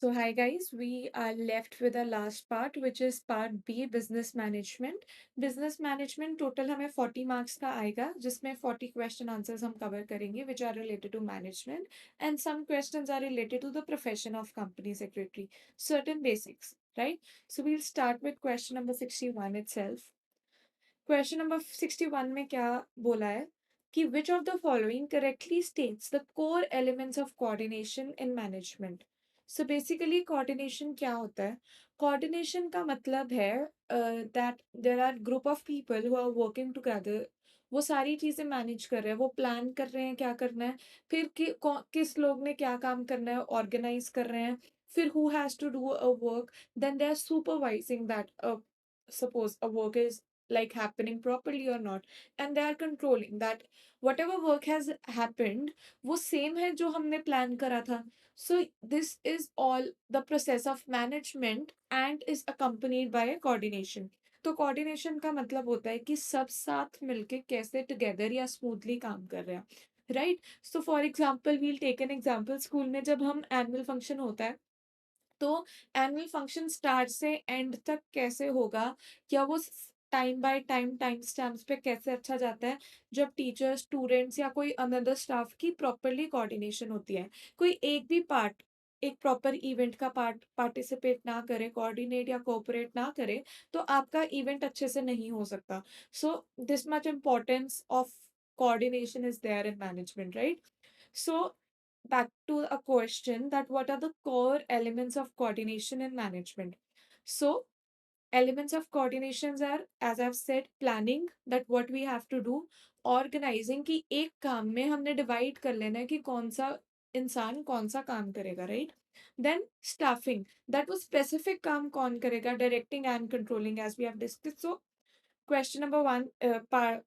So, hi guys, we are left with the last part, which is part B, business management. Business management total हमें 40 marks का आएगा, जिसमें 40 question answers हम cover करेंगे, which are related to management, and some questions are related to the profession of company secretary, certain basics, right? So, we'll start with question number 61 itself. Question number 61 में क्या बोला है कि which of the following correctly states the core elements of coordination in management. So basically coordination क्या होता है? Coordination का मतलब है that there are group of people who are working together. वो सारी चीजें मैनेज कर रहे हैं, वो प्लान कर रहे हैं क्या करना है, फिर किस लोग ने क्या काम करना है ऑर्गेनाइज कर रहे हैं, फिर who has to do a work, then they are supervising that suppose a work is like happening properly or not, and they are controlling that whatever work has happened वो same है जो हमने plan करा था. So this is all the process of management and is accompanied by a coordination. तो coordination का मतलब होता है कि सब साथ मिलके कैसे together या smoothly काम कर रहे हैं, right? So for example we'll take an example, school में जब हम annual function होता है तो एनुअल फंक्शन स्टार्ट से एंड तक कैसे होगा, या वो time by time time stamps पे कैसे अच्छा जाता है जब टीचर्स स्टूडेंट्स या कोई अनदर स्टाफ की प्रॉपरली कोऑर्डिनेशन होती है। कोई एक भी पार्ट एक प्रॉपर इवेंट का पार्टिसिपेट ना करे, कोऑर्डिनेट या कोऑपरेट ना करे, तो आपका इवेंट अच्छे से नहीं हो सकता. So this much importance of coordination is there in management, right? So back to a question that what are the core elements of coordination in management? So elements of coordinations are, as I've said, planning, that what we have to do, organizing कि एक काम में हमने divide कर लेना है कि कौन सा इंसान कौन सा काम करेगा, राइट? देन स्टाफिंग, दैट वो स्पेसिफिक काम कौन करेगा, directing and controlling as we have discussed. So question number one,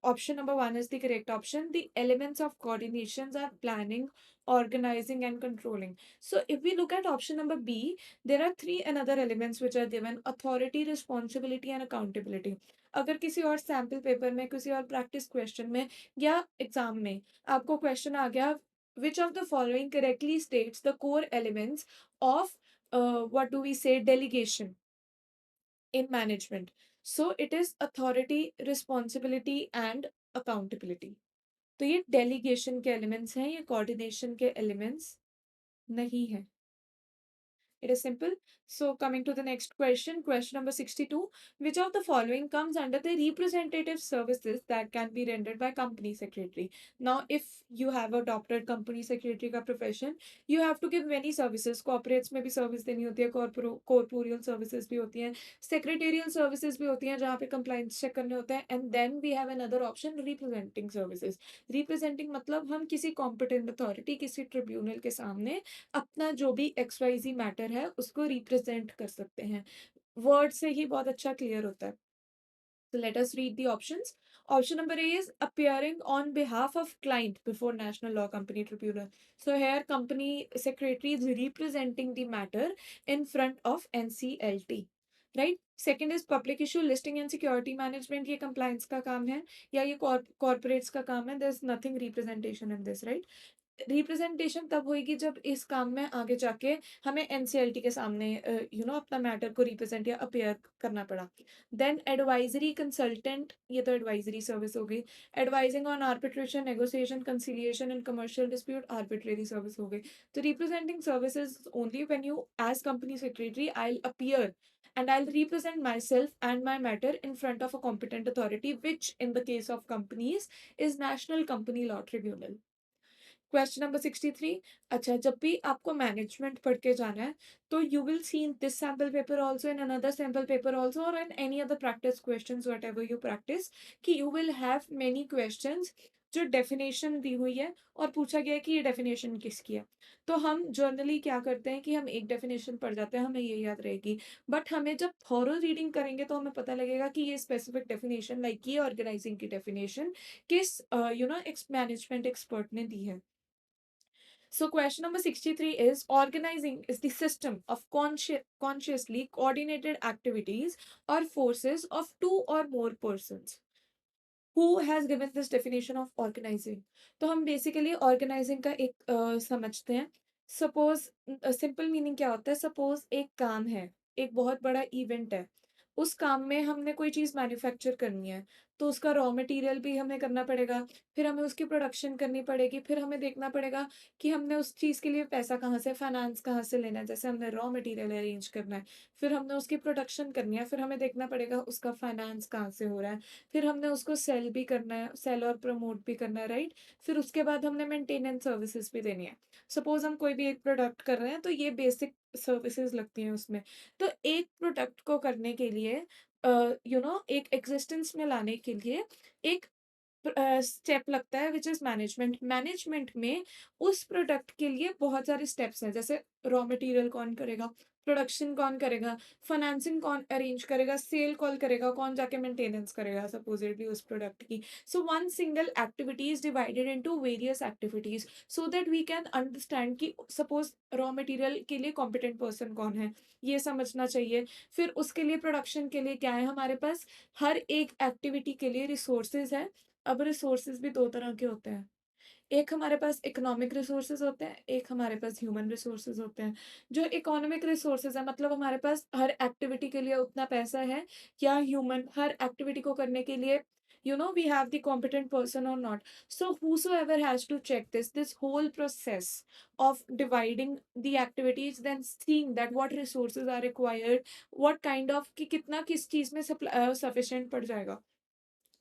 option number one is the correct option. The elements of coordinations are planning, organizing, and controlling. So, if we look at option number B, there are three another elements which are given: authority, responsibility, and accountability. अगर किसी और sample paper में, किसी और practice question में या exam में आपको क्वेश्चन आ गया, which of the following correctly states the core elements of what do we say, delegation in management? So it is authority, responsibility and accountability. तो ये डेलीगेशन के एलिमेंट्स हैं, ये कोऑर्डिनेशन के एलिमेंट्स नहीं है. It is simple. So, coming to the next question, question number 62. Which of the following comes under the representative services that can be rendered by company secretary? Now, if you have adopted company secretary का profession, you have to give many services. Corporates में भी service देनी होती है, corporeal services भी होती हैं, secretarial services भी होती हैं जहाँ पे compliance check करने होते हैं, and then we have another option, representing services. Representing मतलब हम किसी competent authority, किसी tribunal के सामने अपना जो भी XYZ मैटर है उसको रिप्रेजेंट कर सकते हैं. वर्ड से ही बहुत अच्छा क्लियर होता है. So let us read the options. Option number A is appearing on behalf of client before National Law Company Tribunal. So here company secretary is representing the matter in front of NCLT. Right? Second is public issue listing and security management. ये compliance का काम है या ये corporates का काम है. There's nothing representation in this, right? Representation तब होएगी जब इस काम में आगे जाके हमें एनसीएलटी के सामने अपना मैटर को रिप्रेजेंट या अपेयर करना पड़ा. देन एडवाइजरी कंसल्टेंट, ये तो एडवाइजरी सर्विस हो गई. Advising on arbitration, negotiation, conciliation and commercial dispute, arbitrary service हो गई. तो representing services only when you as company secretary I will appear and I'll represent myself and my matter in front of a competent authority, which in the case of companies is National Company Law Tribunal. Question number 63. अच्छा, जब भी आपको management पढ़ के जाना है तो you will see in this sample paper also, in another sample paper also, और in any other practice question whatever you practice, कि you will have many question जो डेफिनेशन दी हुई है और पूछा गया है कि ये डेफिनेशन किसकी है. तो हम जर्नली क्या करते हैं कि हम एक डेफिनेशन पढ़ जाते हैं, हमें ये याद रहेगी, बट हमें जब थॉरो रीडिंग करेंगे तो हमें पता लगेगा कि ये स्पेसिफिक डेफिनेशन, लाइक ये ऑर्गेनाइजिंग की डेफिनेशन किस मैनेजमेंट एक्सपर्ट ने दी है. So, question number 63 is organizing is the system of consciously coordinated activities or forces of two or more persons. Who has given this definition of organizing? तो हम basically organizing का एक समझते हैं suppose simple meaning क्या होता है, suppose एक काम है, एक बहुत बड़ा इवेंट है, उस काम में हमने कोई चीज़ मैन्युफैक्चर करनी है, तो उसका रॉ मटेरियल भी हमें करना पड़ेगा, फिर हमें उसकी प्रोडक्शन करनी पड़ेगी, फिर हमें देखना पड़ेगा कि हमने उस चीज़ के लिए पैसा कहाँ से, फाइनेंस कहाँ से लेना है, जैसे हमने रॉ मटेरियल अरेंज करना है, फिर हमने उसकी प्रोडक्शन करनी है, फिर हमें देखना पड़ेगा उसका फाइनेंस कहाँ से हो रहा है, फिर हमने उसको सेल भी करना है, सेल और प्रमोट भी करना है, राइट? फिर उसके बाद हमने मेंटेनेंस सर्विसेज भी देनी है। सपोज हम कोई भी एक प्रोडक्ट कर रहे हैं, तो ये बेसिक सर्विसेज लगती हैं उसमें। तो एक प्रोडक्ट को करने के लिए एक एग्जिस्टेंस में लाने के लिए एक स्टेप लगता है, विच इज मैनेजमेंट। मैनेजमेंट में उस प्रोडक्ट के लिए बहुत सारे स्टेप्स हैं, जैसे रॉ मटेरियल कौन करेगा, प्रोडक्शन कौन करेगा, फाइनेंसिंग कौन अरेंज करेगा, सेल कॉल करेगा, कौन जाके मेंटेनेंस करेगा सपोजिटली उस प्रोडक्ट की। So one single activity is divided into various activities, so that we can understand कि सपोज रॉ मटेरियल के लिए कॉम्पिटेंट पर्सन कौन है, ये समझना चाहिए। फिर उसके लिए प्रोडक्शन के लिए क्या है हमारे पास, हर एक एक्टिविटी के लिए रिसोर्सेज है। अब रिसोर्सेज भी 2 तरह के होते हैं। एक हमारे पास इकोनॉमिक रिसोर्सेज होते हैं, एक हमारे पास ह्यूमन रिसोर्सेज होते हैं। जो इकोनॉमिक रिसोर्सेज है, मतलब हमारे पास हर एक्टिविटी के लिए उतना पैसा है, या ह्यूमन हर एक्टिविटी को करने के लिए we have the competent person और not. So whosoever has to check this whole process of dividing the activities, then seeing that what resources are required, what kind of कि कितना किस चीज में सफिशिएंट पड़ जाएगा।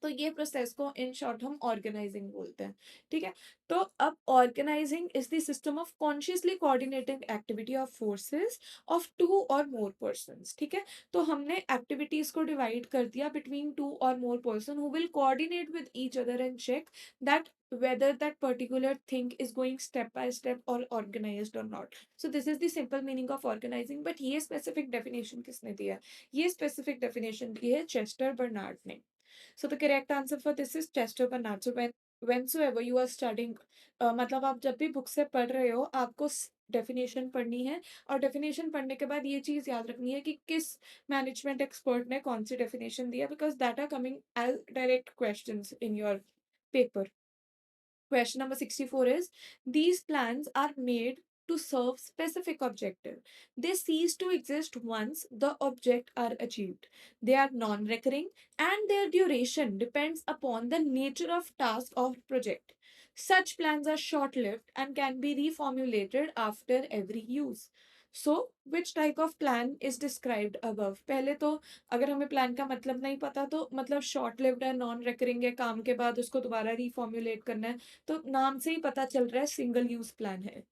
तो ये प्रोसेस को इन शॉर्ट हम ऑर्गेनाइजिंग बोलते हैं। ठीक है? तो अब organising is the system of consciously coordinating activity of forces of two और मोर पर्सन्स। ठीक है? तो हमने एक्टिविटीज को डिवाइड कर दिया बिटवीन टू और more person who will coordinate with each other and check that whether that particular thing is going step by step or organized or not. So this is the simple meaning of organizing, but ये specific definition किसने दिया है? ये specific definition दी है Chester Barnard ने। So the correct answer for this is Chester Bernard. So whensoever you are studying, मतलब आप जब भी बुक से पढ़ रहे हो, आपको डेफिनेशन पढ़नी है, और डेफिनेशन पढ़ने के बाद ये चीज़ याद रखनी है कि किस मैनेजमेंट एक्सपर्ट ने कौन सी डेफिनेशन दिया, because that are coming as direct questions in your paper. Question number 64 is, these plans are made to serve specific objective. They cease to exist once the object are achieved. They are non-recurring and their duration depends upon the nature of task or project. Such plans are short-lived and can be reformulated after every use. So, which type of plan is described above? पहले तो अगर हमें plan का मतलब नहीं पता, तो मतलब शॉर्ट लिव्ड है, नॉन रिकरिंग है, काम के बाद उसको दोबारा रिफॉर्मुलेट करना है, तो नाम से ही पता चल रहा है सिंगल यूज प्लान है।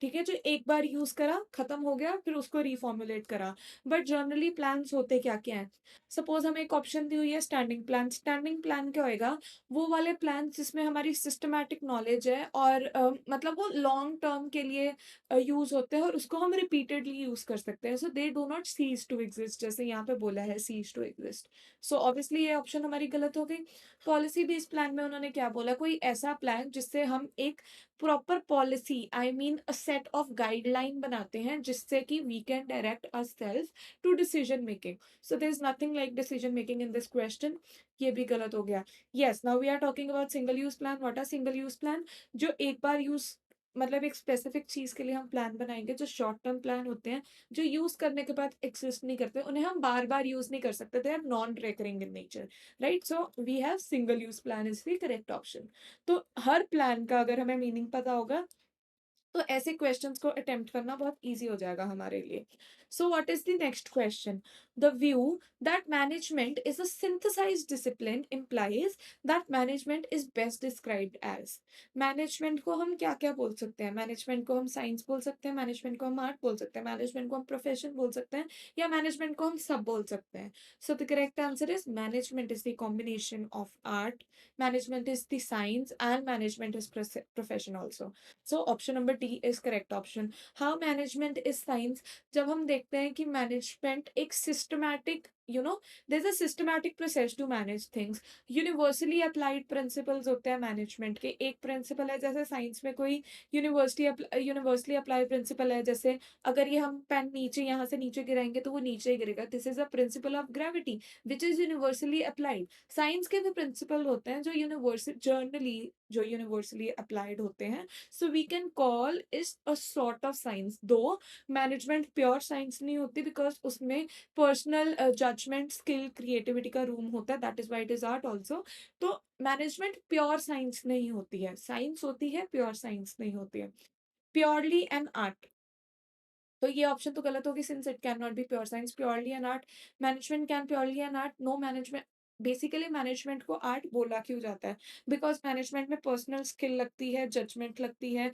ठीक है? जो एक बार यूज करा, खत्म हो गया, फिर उसको रिफॉर्मुलेट करा। बट जनरली प्लान्स होते क्या क्या है? सपोज हमें एक ऑप्शन दी हुई है स्टैंडिंग प्लान। स्टैंडिंग प्लान क्या होएगा? वो वाले प्लान जिसमें हमारी सिस्टमैटिक नॉलेज है, और मतलब वो लॉन्ग टर्म के लिए यूज होते हैं, और उसको हम रिपीटेडली यूज कर सकते हैं। So they do not cease to exist, जैसे यहाँ पे बोला है cease to exist. So obviously ये ऑप्शन हमारी गलत हो गई। पॉलिसी बेस्ड प्लान में उन्होंने क्या बोला? कोई ऐसा प्लान जिससे हम एक proper policy, I mean a set of guideline बनाते हैं, जिससे कि we can direct ourself to decision making. So there is nothing like decision making in this question. ये भी गलत हो गया। Yes, now we are talking about single use plan. What are single use plan? जो एक बार use, मतलब एक specific चीज के लिए हम प्लान बनाएंगे। जो शॉर्ट टर्म प्लान होते हैं, जो यूज करने के बाद एक्सिस्ट नहीं करते, उन्हें हम बार बार यूज नहीं कर सकते, they are non recurring in nature, right? So we have single use plan is the correct option. तो हर प्लान का अगर हमें मीनिंग पता होगा, तो ऐसे क्वेश्चंस को अटेम्प्ट करना बहुत इजी हो जाएगा हमारे लिए। So what is the next question? The view that management is a synthesised discipline implies that management is best described as. Management को हम क्या क्या बोल सकते हैं? मैनेजमेंट को हम साइंस बोल सकते हैं, मैनेजमेंट को हम आर्ट बोल सकते हैं, मैनेजमेंट को हम प्रोफेशन बोल सकते हैं, या मैनेजमेंट को हम सब बोल सकते हैं। So the correct answer is management is the combination of art, management is the science, and management is profession also. So option number D is correct option. How management is science? जब हम देखते हैं कि management एक systematic you know there is a systematic process to manage things. Universally applied principles होते हैं management के। एक प्रिंसिपल है, जैसे साइंस में कोई यूनिवर्सली अप्लाई प्रिंसिपल है, जैसे अगर ये हम पेन नीचे यहाँ से नीचे गिराएंगे तो वो नीचे ही गिरेगा, this is a principle of gravity which is universally applied. Science के भी प्रिंसिपल होते हैं जो यूनिवर्सली अप्लाइड होते हैं। सो वी कैन कॉल इस अ सॉर्ट ऑफ साइंस, दो मैनेजमेंट प्योर साइंस नहीं होती, बिकॉज उसमें पर्सनल जजमेंट, स्किल, क्रिएटिविटी का रूम होता है, that is white is art also. तो मैनेजमेंट प्योर साइंस नहीं होती है, साइंस होती है, प्योर साइंस नहीं होती है। प्योरली एन आर्ट, तो ये ऑप्शन तो गलत होगी, since it can not be pure science. Purely an art, management can purely an art, no management. Basically management को आर्ट बोला क्यों जाता है? बिकॉज मैनेजमेंट में पर्सनल स्किल लगती है, जजमेंट लगती है।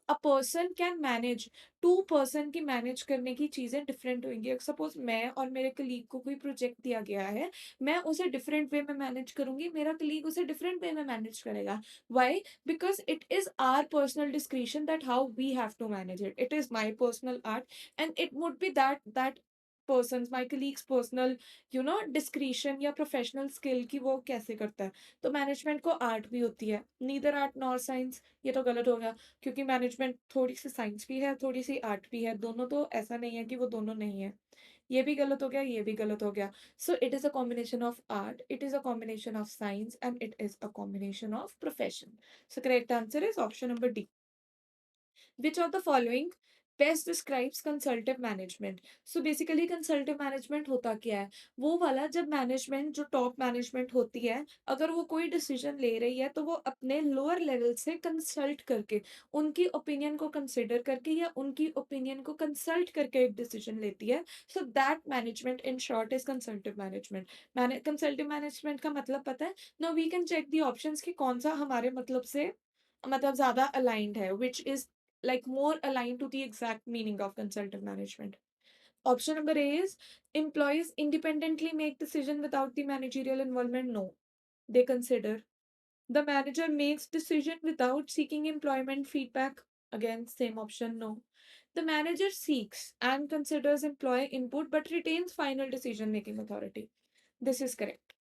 A person can manage, two person की मैनेज करने की चीजें डिफरेंट होंगी। सपोज मैं और मेरे कलीग को कोई प्रोजेक्ट दिया गया है, मैं उसे डिफरेंट वे में मैनेज करूंगी, मेरा कलीग उसे डिफरेंट वे में मैनेज करेगा। Y? Because it is our personal discretion that how we have to manage it. It is my personal art, and it would be that person's, my colleague's personal discretion या professional skill की वो कैसे करता है। तो management को art भी होती है, नीदर आर्ट नॉर साइंस। ये तो गलत हो गया, क्योंकि मैनेजमेंट थोड़ी सी साइंस भी है, थोड़ी सी आर्ट भी है, दोनों तो ऐसा नहीं है कि वो दोनों नहीं है। ये भी गलत हो गया, ये भी गलत हो गया। So it is a combination of art, it is a combination of science, and it is a combination of profession. So correct answer is option number D. Which of the following best describes consultative management? So basically consultative management होता क्या है? वो वाला जब management, जो top management होती है, अगर वो कोई डिसीजन ले रही है तो वो अपने लोअर लेवल से कंसल्ट करके, उनकी ओपिनियन को कंसिडर करके या उनकी ओपिनियन को कंसल्ट करके एक डिसीजन लेती है। So that management in short is consultative management. Consultative management का मतलब पता है? Now we can check the options कि कौन सा हमारे मतलब से ज्यादा अलाइंड है, which is like more aligned to the exact meaning of consultative management. Option number A is employees independently make decision without the managerial involvement. No, they consider. The manager makes decision without seeking employment feedback. Again, same option. No. The manager seeks and considers employee input but retains final decision making authority. This is correct.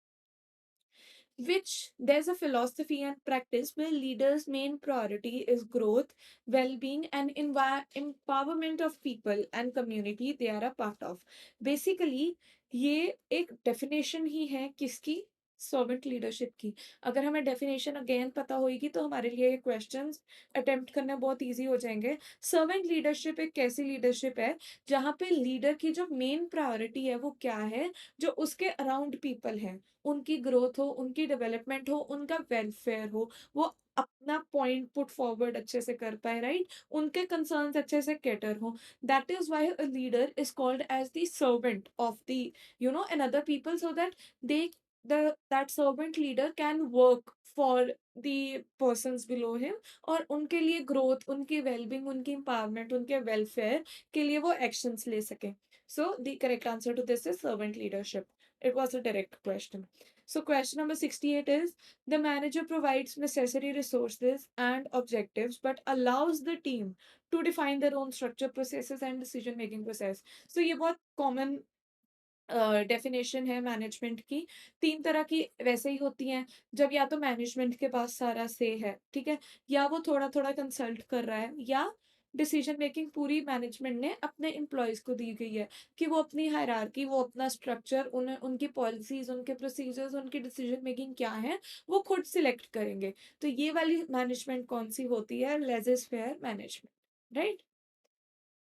Which there's a philosophy and practice where leaders' main priority is growth, well-being, and empowerment of people and community they are a part of. Basically, ये एक definition ही है किसकी? Servant leadership की। अगर हमें definition again पता होगी तो हमारे लिए ये क्वेश्चंस अटेम्प्ट करने बहुत इजी हो जाएंगे। सर्वेंट लीडरशिप एक कैसी लीडरशिप है जहाँ पे लीडर की जो मेन प्रायोरिटी है वो क्या है? जो उसके अराउंड पीपल है, उनकी ग्रोथ हो, उनकी डेवलपमेंट हो, उनका वेलफेयर हो, वो अपना पॉइंट पुट फॉरवर्ड अच्छे से कर पाए, राइट? उनके कंसर्न्स अच्छे से कैटर हो। That is why a leader is called as the servant of the another people, so that they that servant leader can work for the persons below him, और उनके लिए ग्रोथ, उनकी wellbeing, उनकी empowerment, उनके welfare के लिए वो actions ले सके। So the correct answer to this is servant leadership. It was a direct question. So, question number 68 is the manager provides necessary resources and objectives but allows the team to define their own structure, processes, and decision making process. So, ये बहुत common definition है management की। तीन तरह की वैसे ही होती हैं, जब या तो मैनेजमेंट के पास सारा से है, ठीक है, या वो थोड़ा थोड़ा कंसल्ट कर रहा है, या डिसीजन मेकिंग पूरी मैनेजमेंट ने अपने एम्प्लॉयज को दी गई है कि वो अपनी हायरार्की, वो अपना स्ट्रक्चर, उनकी पॉलिसीज, उनके प्रोसीजर्स, उनकी डिसीजन मेकिंग क्या है, वो खुद सिलेक्ट करेंगे। तो ये वाली मैनेजमेंट कौन सी होती है? Laissez faire management, right?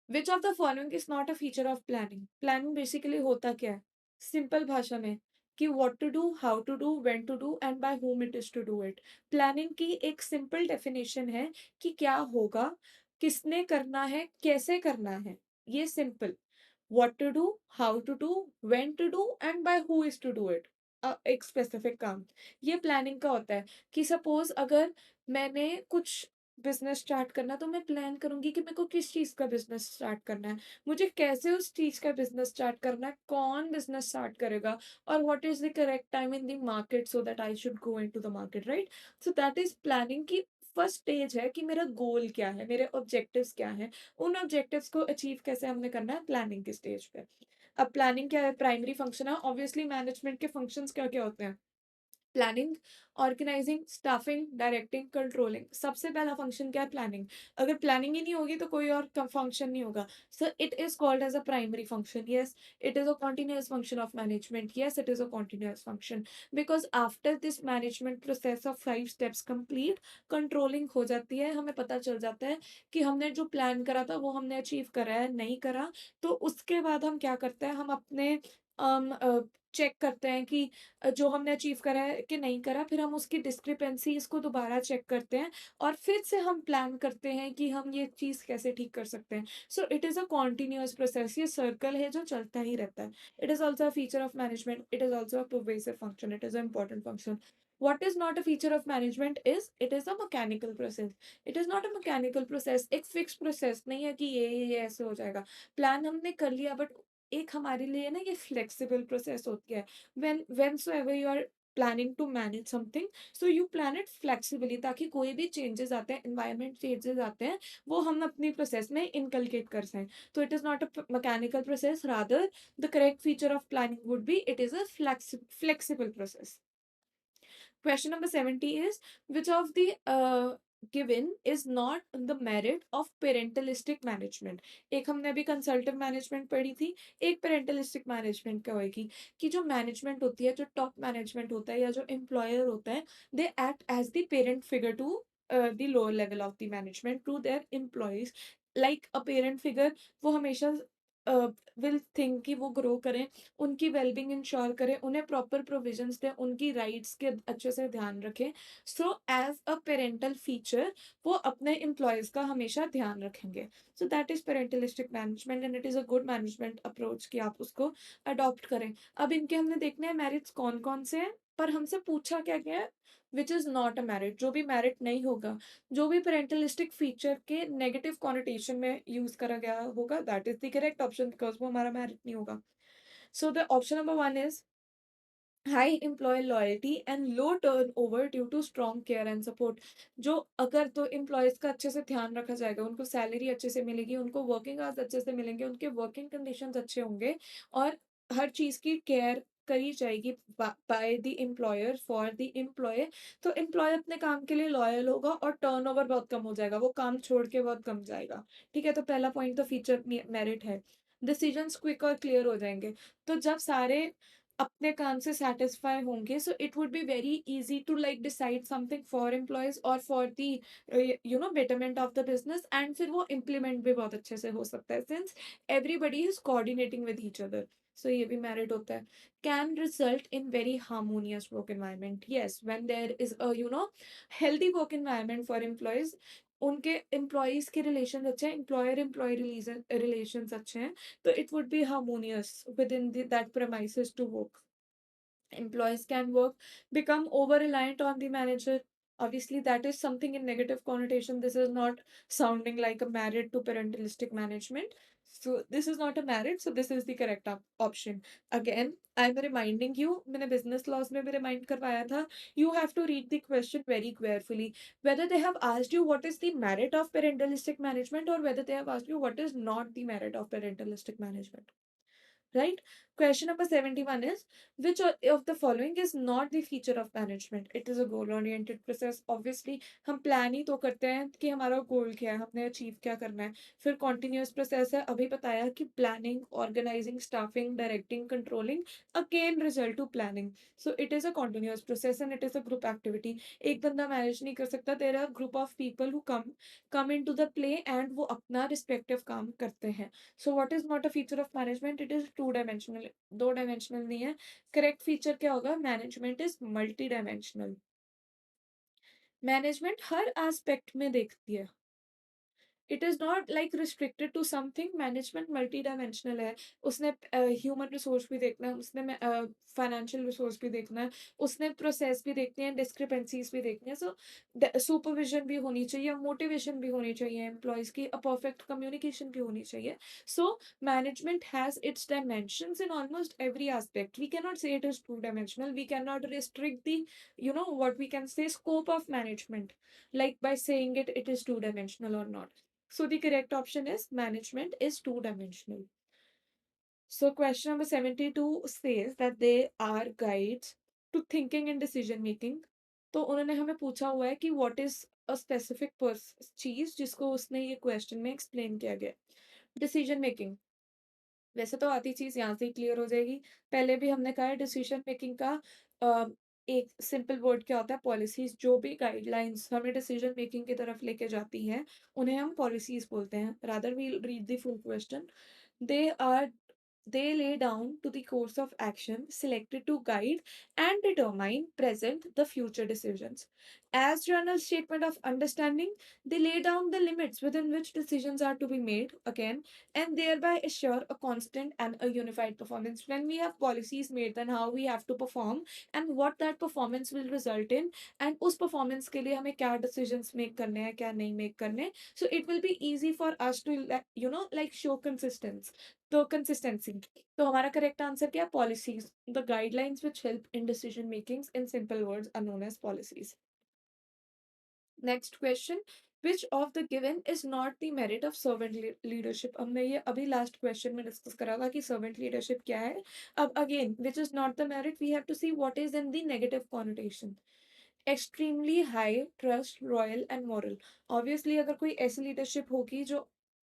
Which of the following is not a feature of planning? Planning basically होता क्या है? सिंपल भाषा में, कि what to do, how to do, when to do, and by whom it is to do it. Planning की एक simple definition है कि क्या होगा, किसने करना है, कैसे करना है। ये simple, what to do, how to do, when to do, and by who is to do it. एक स्पेसिफिक काम, ये प्लानिंग का होता है। कि सपोज अगर मैंने कुछ बिजनेस स्टार्ट करना, तो मैं प्लान करूंगी कि मेरे को किस चीज का बिजनेस स्टार्ट करना है, मुझे कैसे उस चीज का बिजनेस स्टार्ट करना है, कौन बिजनेस स्टार्ट करेगा, और what is the correct time in the market so that I should go into the market, right? So that is planning की फर्स्ट स्टेज है कि मेरा गोल क्या है, मेरे ऑब्जेक्टिव्स क्या है, उन ऑब्जेक्टिव्स को अचीव कैसे हमने करना है, प्लानिंग की स्टेज पे। अब प्लानिंग क्या है, प्राइमरी फंक्शन है, ऑब्वियसली मैनेजमेंट के फंक्शंस क्या क्या होते हैं, planning, organising, staffing, directing, controlling. सबसे पहला फंक्शन क्या है, प्लानिंग। अगर प्लानिंग ही नहीं होगी तो कोई और फंक्शन नहीं होगा। So it is called as a primary function, yes. It is a continuous function of management, yes, it is a continuous function. Because after this management process of 5 steps complete, controlling हो जाती है, हमें पता चल जाता है कि हमने जो प्लान करा था वो हमने अचीव करा है नहीं करा। तो उसके बाद हम क्या करते हैं, हम अपने चेक करते हैं कि जो हमने अचीव करा है कि नहीं करा, फिर हम उसकी डिस्क्रिपेंसीज़ को दोबारा चेक करते हैं और फिर से हम प्लान करते हैं कि हम ये चीज़ कैसे ठीक कर सकते हैं। So it is a continuous process, ये सर्कल है जो चलता ही रहता है। It is also a feature of management, it is also a pervasive function, it is a important function. What is not a feature of management is it is a mechanical process. It is not a mechanical process, एक fix process नहीं है कि ये ऐसे हो जाएगा। Plan हमने कर लिया बट एक हमारे लिए ना ये फ्लेक्सिबल प्रोसेस होती है। whensoever you are planning to manage something, so you plan it flexibly, ताकि कोई भी चेंजेस आते हैं, एनवायरमेंट चेंजेस आते हैं, वो हम अपनी प्रोसेस में इनकलकेट कर सकें। तो it is not a mechanical process, rather the correct feature of planning would be it is a flexible process. Question number 70 is, which of the given is not the merit of parentalistic management? एक हमने अभी कंसल्टिव management पढ़ी थी, एक पेरेंटलिस्टिक management क्या होएगी, कि जो मैनेजमेंट होती है, जो टॉप मैनेजमेंट होता है या जो एम्प्लॉयर होता है, they act as the parent figure to the lower level of the management to their employees. Like a parent figure, वो हमेशा विल थिंक कि वो ग्रो करें, उनकी वेलबींग इंश्योर करें, उन्हें प्रॉपर प्रोविजंस दें, उनकी राइट्स के अच्छे से ध्यान रखें। So as a parental feature वो अपने एम्प्लॉयज़ का हमेशा ध्यान रखेंगे। So that is paternalistic management and it is a good management approach कि आप उसको अडॉप्ट करें। अब इनके हमने देखने हैं मेरिट्स कौन-कौन से हैं, पर हमसे पूछा क्या गया है, which is not a merit, जो भी मेरिट नहीं होगा, जो भी पेरेंटलिस्टिक फीचर के नेगेटिव कॉनोटेशन में यूज़ करा गया होगा, that is the correct option because वो हमारा मेरिट नहीं होगा। So the option number one is high employee loyalty and low turnover due to strong care and support। जो अगर तो एम्प्लॉयज़ का अच्छे से ध्यान रखा जाएगा, उनको सैलरी अच्छे से मिलेगी, उनको वर्किंग आवर्स अच्छे से मिलेंगे, उनके वर्किंग कंडीशंस अच्छे होंगे और हर चीज़ की केयर करी जाएगी by the employer for the employee, तो एम्प्लॉय अपने काम के लिए लॉयल होगा और टर्नओवर बहुत कम हो जाएगा, वो काम छोड़ के बहुत कम जाएगा। ठीक है, तो पहला पॉइंट तो फीचर मेरिट है। डिसीजंस क्विक और क्लियर हो जाएंगे। तो जब सारे अपने काम से सैटिस्फाई होंगे, so it would be very easy to like decide something for employees और for the betterment of the business, and फिर वो इम्प्लीमेंट भी बहुत अच्छे से हो सकता है since everybody is coordinating with each other. So ये भी मेरिट होता है। Can result in very harmonious work environment, yes, when there is a healthy work environment for employees, उनके एम्प्लॉयज के रिलेशन अच्छे हैं, एम्प्लॉयर एम्प्लॉय रिलेशन अच्छे हैं, तो it would be harmonious within that premises to work. Employees can work become over reliant on the manager. Obviously that is something in negative connotation, this is not sounding like a merit to parentalistic management, so this is not a merit, so this is the correct option. Again, I'm reminding you, मैंने business laws में भी remind करवाया था, you have to read the question very carefully, whether they have asked you what is the merit of parentalistic management or whether they have asked you what is not the merit of parentalistic management, right? Question number 71 is, which of the following is not the feature of management? It is a goal oriented process, obviously हम plan ही तो करते हैं कि हमारा गोल क्या है, हमने achieve क्या करना है। फिर कॉन्टिन्यूस प्रोसेस है, अभी बताया कि planning, organising, staffing, directing, controlling, again result to planning. So it is a continuous process and it is a group activity. एक बंदा मैनेज नहीं कर सकता, there are group of people who come in to the play and वो अपना respective काम करते हैं। So what is not a feature of management, it is two dimensional, दो डायमेंशनल नहीं है। करेक्ट फीचर क्या होगा, management is multi dimensional. Management हर एस्पेक्ट में देखती है, it is not like restricted to something. Management multi dimensional है, उसने ह्यूमन रिसोर्स भी देखना है, उसने फाइनेंशियल रिसोर्स भी देखना है, उसने प्रोसेस भी देखनी है, डिस्क्रिपेंसीज भी देखनी है। सो सुपरविजन भी होनी चाहिए, मोटिवेशन भी होनी चाहिए एम्प्लॉयज़ की, अ परफेक्ट कम्युनिकेशन भी होनी चाहिए। So management has its dimensions in almost every aspect, we can not say it is two dimensional, we can not restrict the what we can say scope of management, like by saying it is two dimensional or not. So the correct option is management is two dimensional. So question number 72 says that they are guides to thinking and decision making. तो उन्होंने हमें पूछा हुआ है कि what is a specific चीज जिसको उसने ये क्वेश्चन में एक्सप्लेन किया गया। डिसीजन मेकिंग, वैसे तो आधी चीज़ यहाँ से ही क्लियर हो जाएगी। पहले भी हमने कहा है डिसीज़न मेकिंग का अ, एक सिंपल वर्ड क्या होता है पॉलिसीज़, जो भी गाइडलाइंस हमें डिसीज़न मेकिंग की तरफ लेके जाती हैं, उन्हें हम पॉलिसीज़ बोलते हैं। Rather we'll read the full question. They are they lay down to the course of action selected to guide and determine present the future decisions. As journal statement of understanding, they lay down the limits within which decisions are to be made again and thereby assure a constant and a unified performance. When we have policies made, then how we have to perform and what that performance will result in, and उस performance के लिए हमें क्या decisions make करने हैं क्या नहीं make करने, so it will be easy for us to like show consistency, तो कंसिस्टेंसी। तो हमारा करेक्ट आंसर क्या है? Policies. The guidelines which help in decision making in simple words are known as policies. Next question, which of the given is not the merit of servant leadership? हमने ये अभी last question में discuss करा था कि servant leadership क्या है। अब again which is not the merit, we have to see what is in the negative connotation. Extremely high trust royal and moral. Obviously अगर कोई ऐसी लीडरशिप होगी जो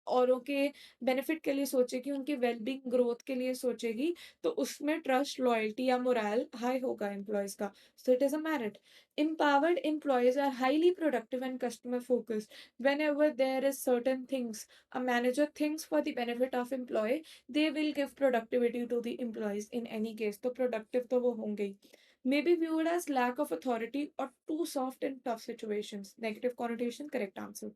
औरों के बेनिफिट के लिए सोचेगी, उनकी वेलबींग ग्रोथ के लिए सोचेगी, तो उसमें ट्रस्ट लॉयल्टी या मोरल हाई होगा एम्प्लॉयज का, सो it is a merit. empowered employees are highly productive and customer focused. Whenever there is certain things a manager thinks for the benefit of employee, they will give productivity to the employees in any case, तो productive तो वो होंगे ही। May be viewed as lack of authority or too soft in tough situations. Negative connotation, correct answer.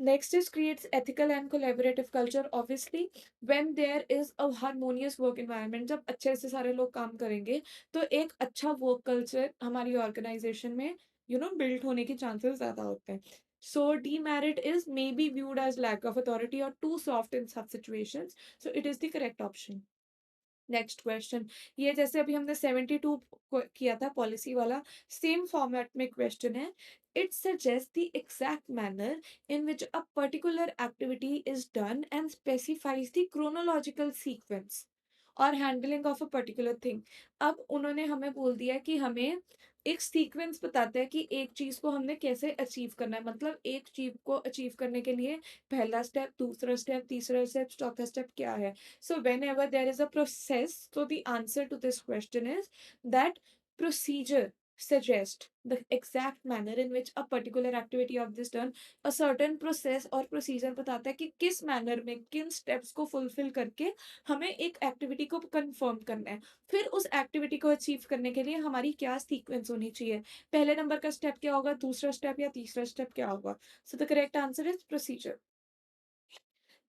Next is creates ethical and collaborative culture. Obviously, when there is a harmonious work environment, जब अच्छे से सारे लोग काम करेंगे, तो एक अच्छा वर्क कल्चर हमारी ऑर्गेनाइजेशन में बिल्ड होने के चांसेस ज़्यादा होते हैं. So demerit is maybe viewed as lack of authority or too soft in such situations. So it is the correct option. Next question, ये जैसे अभी हमने 72 किया था पॉलिसी वाला, सेम फॉर्मेट में क्वेश्चन है। It suggest the exact manner in which a particular activity is done and specifies the chronological sequence और handling of a particular thing. अब उन्होंने हमें बोल दिया कि हमें एक सीक्वेंस बताते हैं कि एक चीज को हमने कैसे अचीव करना है, मतलब एक चीज को अचीव करने के लिए पहला स्टेप, दूसरा स्टेप, तीसरा स्टेप, चौथा स्टेप क्या है। So whenever there is a process, so the answer to this question is that procedure suggests the exact manner in which a particular activity of this done, a certain process और procedure बताता है कि किस manner में किन steps को fulfill करके हमें एक activity को confirm करना है। फिर उस activity को achieve करने के लिए हमारी क्या sequence होनी चाहिए, पहले नंबर का step क्या होगा, दूसरा step या तीसरा step क्या होगा। So the correct answer is procedure.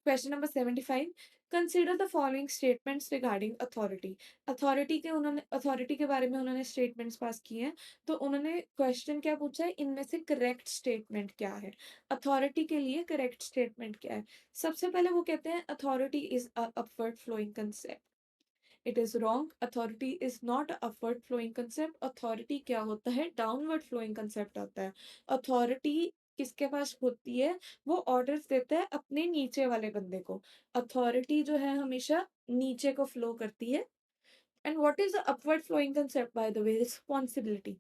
Question number 75, consider the following statements regarding authority. Authority के बारे में उन्होंने स्टेटमेंट्स पास किए हैं, तो उन्होंने क्वेश्चन क्या पूछा है, इनमें से करेक्ट स्टेटमेंट क्या है, अथॉरिटी के लिए करेक्ट स्टेटमेंट क्या है। सबसे पहले वो कहते हैं authority is a upward flowing concept. It is wrong, authority is not upward flowing concept. Authority क्या होता है, डाउनवर्ड फ्लोइंग कंसेप्ट होता है। अथॉरिटी किसके पास होती है, वो ऑर्डर्स देता है अपने नीचे वाले बंदे को। अथॉरिटी जो है हमेशा नीचे को फ्लो करती है। And what is the upward flowing concept, by the way, responsibility.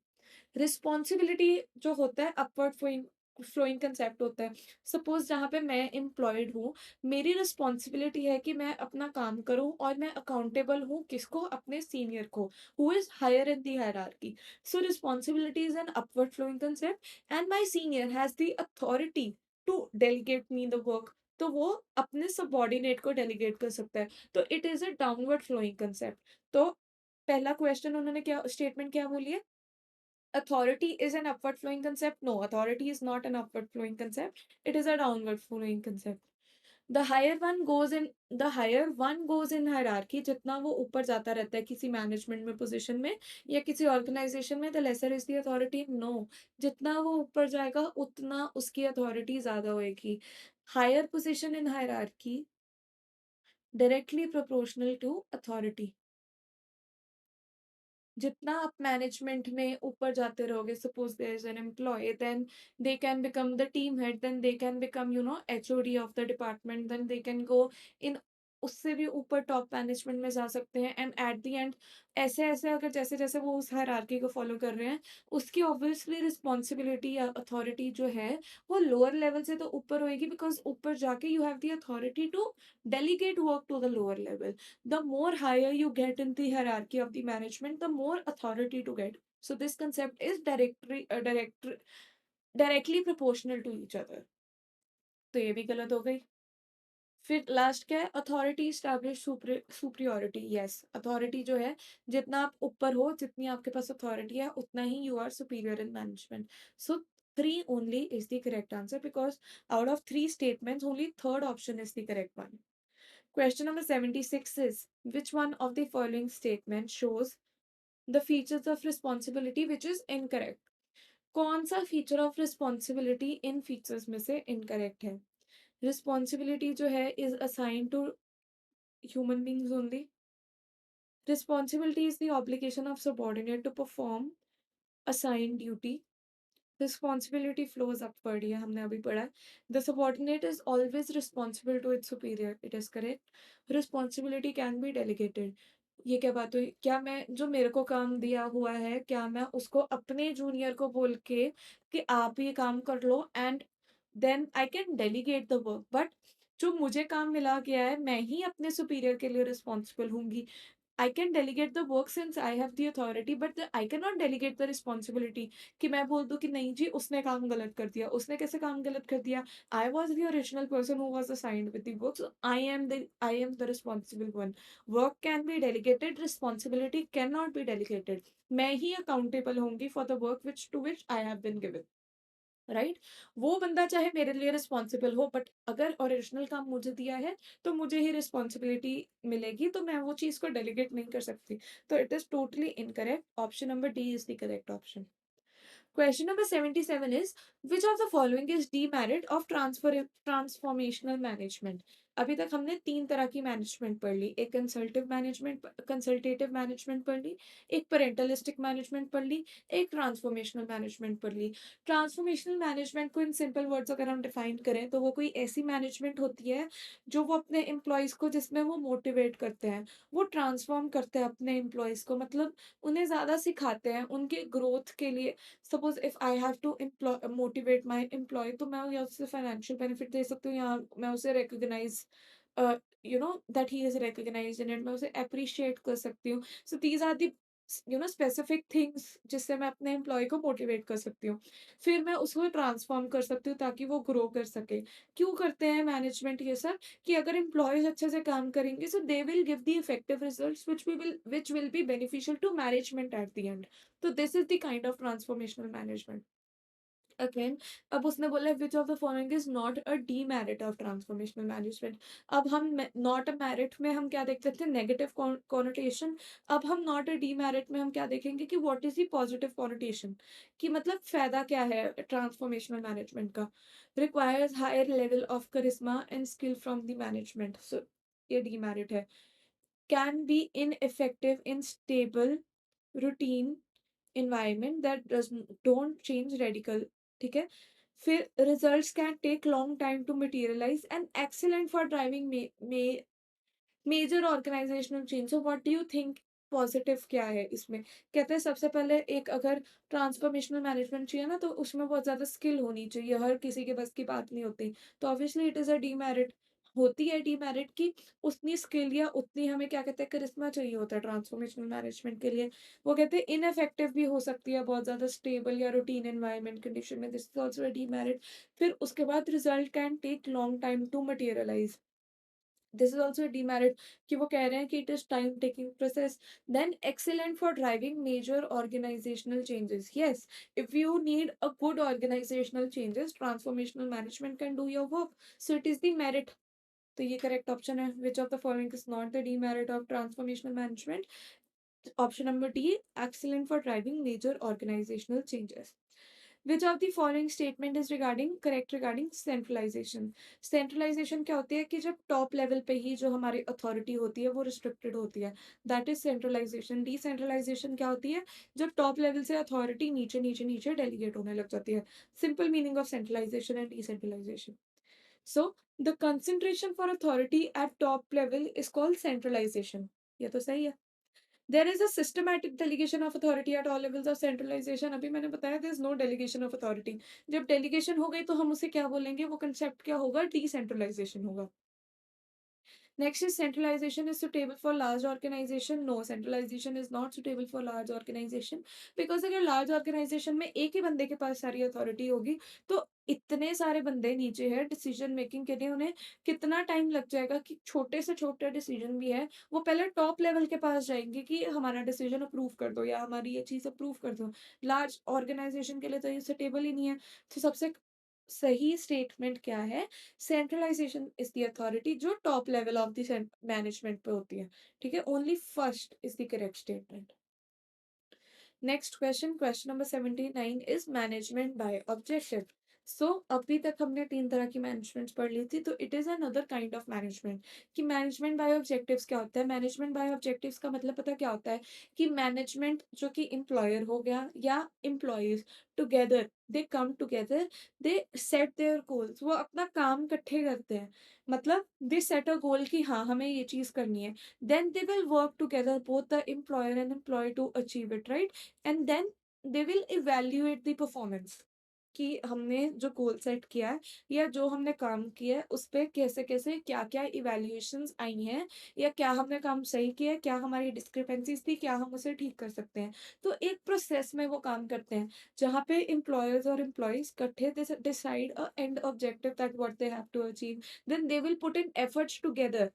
Responsibility जो होता है अपवर्ड फ्लोइंग फ्लोइंग कंसेप्ट होता है। सपोज जहाँ पे मैं एम्प्लॉयड हूँ, मेरी रिस्पॉन्सिबिलिटी है कि मैं अपना काम करूँ और मैं अकाउंटेबल हूँ किसको, अपने सीनियर को, who is higher in the hierarchy. So responsibility is an upward flowing concept and my senior has the authority to delegate me the work. तो वो अपने सबॉर्डिनेट को डेलीगेट कर सकता है, तो it is a downward flowing concept. तो पहला क्वेश्चन उन्होंने क्या स्टेटमेंट क्या बोली है, authority is an upward flowing concept. No, authority is not an upward flowing concept. It is a downward flowing concept. The higher one goes in hierarchy, जितना वो ऊपर जाता रहता है किसी मैनेजमेंट में पोजीशन में या किसी ऑर्गेनाइजेशन में, the lesser is the authority. No, जितना वो ऊपर जाएगा उतना उसकी अथॉरिटी ज्यादा होएगी। Higher position in hierarchy directly proportional to authority. जितना आप मैनेजमेंट में ऊपर जाते रहोगे, suppose there is an employee, then they can become the team head, then they can become HOD of the department, then they can go in उससे भी ऊपर top management में जा सकते हैं एंड एट द एंड ऐसे-ऐसे अगर जैसे-जैसे वो उस हायरार्की को फ़ॉलो कर रहे हैं, उसकी ऑब्वियसली रिस्पॉन्सिबिलिटी या अथॉरिटी जो है, वो लोअर लेवल से तो ऊपर होएगी बिकॉज़ ऊपर जाके you have the authority to delegate work to the lower level. The more higher you get in the hierarchy of the management, the more authority to get. So this concept is directly proportional to each other. तो ये भी गलत हो गई. फिर last क्या है? Authority establish superiority. Yes, authority जो है, जितना आप ऊपर हो, जितनी आपके पास अथॉरिटी है, उतना ही you are superior in management. So 3 only is the correct answer because out of 3 statements, only third option is the correct one. Question number 76 is, which one of the following statements shows the features of responsibility which is incorrect? कौन सा feature of responsibility इन features में से incorrect है? Responsibility जो है is assigned to human beings only. Responsibility is the obligation of subordinate to perform assigned duty. Responsibility flows upward, ये हमने अभी पढ़ा है. The subordinate is always responsible to its superior. It is correct. Responsibility can be delegated. ये क्या बात हुई? क्या मैं जो मेरे को काम दिया हुआ है, क्या मैं उसको अपने जूनियर को बोल के कि आप ये काम कर लो and then I can delegate the work, but जो मुझे काम मिला गया है, मैं ही अपने सुपीरियर के लिए रिस्पॉन्सिबल होंगी. I can delegate the work since I have the authority, but I cannot delegate the responsibility. कि मैं बोल दूँ कि नहीं जी, उसने काम गलत कर दिया. उसने कैसे काम गलत कर दिया? I was the original person who was assigned with the work, so I am the responsible one. Work can be delegated, responsibility cannot be delegated. मैं ही accountable होंगी for the work to which I have been given. Right. वो बंदा चाहे मेरे लिए responsible हो, but अगर original काम मुझे दिया है, तो मुझे ही रिस्पॉन्सिबिलिटी मिलेगी, तो मैं वो चीज़ को डेलीगेट नहीं कर सकती. तो it is totally incorrect. Option number D is the correct option. Question number 77 is, which of the following is demerit of transformational management? अभी तक हमने 3 तरह की मैनेजमेंट पढ़ ली. एक कंसल्टेटिव मैनेजमेंट पढ़ ली, एक पैरेंटलिस्टिक मैनेजमेंट पढ़ ली, एक ट्रांसफॉर्मेशनल मैनेजमेंट पढ़ ली. ट्रांसफॉर्मेशनल मैनेजमेंट को इन सिंपल वर्ड्स अगर हम डिफाइन करें, तो वो कोई ऐसी मैनेजमेंट होती है जो वो अपने एम्प्लॉयज़ को, जिसमें वो मोटिवेट करते हैं, वो ट्रांसफॉर्म करते हैं अपने एम्प्लॉयज़ को, मतलब उन्हें ज़्यादा सिखाते हैं उनके ग्रोथ के लिए. Suppose if I have to motivate my employee, तो मैं या उससे फाइनेंशियल बेनिफिट दे सकती हूँ, या मैं उसे recognise that he is recognised in it, मैं उसे अप्रिशिएट कर सकती हूँ. So these are the specific things जिससे मैं अपने एम्प्लॉय को मोटिवेट कर सकती हूँ. फिर मैं उसको ट्रांसफॉर्म कर सकती हूँ ताकि वो ग्रो कर सके. क्यों करते हैं मैनेजमेंट ये सब? कि अगर एम्प्लॉयज अच्छे से काम करेंगे, so they will give the effective results which will be beneficial to management at the end. तो this is the kind of transformational management. Again, अब उसने बोला विच of the following is not a demerit of transformational management. अब हम not a merit में हम क्या देखते थे? Negative connotation. अब हम नॉट अ डीमेरिट में हम क्या देखेंगे कि what is the positive connotation, कि मतलब फायदा क्या है ट्रांसफॉर्मेशनल मैनेजमेंट का? Requires higher level of charisma and skill from the management. So ये डीमेरिट है. Can be ineffective in stable routine environment that don't change radical. ठीक है. फिर results can take long time to materialize and excellent for driving major organisational change. So what do you think? Positive क्या है इसमें? कहते हैं सबसे पहले एक अगर ट्रांसफॉर्मेशनल मैनेजमेंट चाहिए ना, तो उसमें बहुत ज़्यादा स्किल होनी चाहिए, हर किसी के बस की बात नहीं होती. तो obviously it is a demerit. होती है डीमेरिट की उतनी स्किल या उतनी हमें क्या कहते हैं करिश्मा चाहिए होता है ट्रांसफॉर्मेशनल मैनेजमेंट के लिए. वो कहते हैं इनइफेक्टिव भी हो सकती है बहुत ज़्यादा स्टेबल या रूटीन एनवायरनमेंट कंडीशन में. This is also a demerit. फिर उसके बाद result can take long time to materialise. This is also demerit, कि वो कह रहे हैं कि it is time taking process. Then excellent for driving major organisational changes. Yes, if you need a good organisational changes, transformational management can do your work. So it is the merit. तो ये correct option है. Which of the following is not the demerit of transformational management? Option number D, excellent for driving major organizational changes. Which of the following statement is correct regarding centralization? Centralization क्या होती है? कि जब top level पे ही जो हमारी authority होती है वो रिस्ट्रिक्टेड होती है, दैट इज सेंट्रलाइजेशन. डिसेंट्रलाइजेशन क्या होती है? जब टॉप लेवल से अथॉरिटी नीचे नीचे नीचे डेलीगेट होने लग जाती है. Simple meaning of centralisation and decentralisation. So the concentration for authority at top level is called centralisation. ये तो सही है। There is a systematic delegation of authority at all levels of centralisation. अभी मैंने बताया there is no delegation of authority. जब delegation हो गई तो हम उसे क्या बोलेंगे, वो कंसेप्ट क्या होगा, डिसेंट्रलाइजेशन होगा। Next is centralization is suitable for large organization. No, centralization is not suitable for large organization because अगर large organization में एक ही बंदे के पास सारी अथॉरिटी होगी तो इतने सारे बंदे नीचे हैं डिसीजन मेकिंग के लिए, उन्हें कितना टाइम लग जाएगा कि छोटे से छोटे डिसीजन भी है वो पहले टॉप लेवल के पास जाएंगे कि हमारा डिसीजन अप्रूव कर दो या हमारी ये चीज़ अप्रूव कर दो। लार्ज ऑर्गेनाइजेशन के लिए तो ये सुटेबल ही नहीं है। तो सबसे सही स्टेटमेंट क्या है, सेंट्रलाइजेशन इज द अथॉरिटी जो top level of the management पे होती है। ठीक है, only first is the correct statement. Next question, question number 79 is management by objective. So अभी तक हमने तीन तरह की मैनेजमेंट पढ़ ली थी, तो it is another kind of management. कि मैनेजमेंट बाय ऑब्जेक्टिव्स क्या होता है। मैनेजमेंट बाय ऑब्जेक्टिव्स का मतलब पता क्या होता है, कि मैनेजमेंट जो कि एम्प्लॉयर हो गया या employees together, they come together, they set their goals, वो अपना काम इकट्ठे करते हैं। मतलब दे सेट अ गोल कि हाँ हमें ये चीज करनी है, then they will work together, both the employer and employee, to achieve it, right? And then they will evaluate the performance कि हमने जो गोल सेट किया है या जो हमने काम किया है उस पे कैसे कैसे क्या क्या इवेल्युएशंस आई हैं, या क्या हमने काम सही किया है, क्या हमारी डिस्क्रिपेंसीज थी, क्या हम उसे ठीक कर सकते हैं। तो एक प्रोसेस में वो काम करते हैं जहाँ पे एम्प्लॉयर्स और एम्प्लॉयज इकट्ठे decide a end objective that what they have to achieve, then they will put in efforts together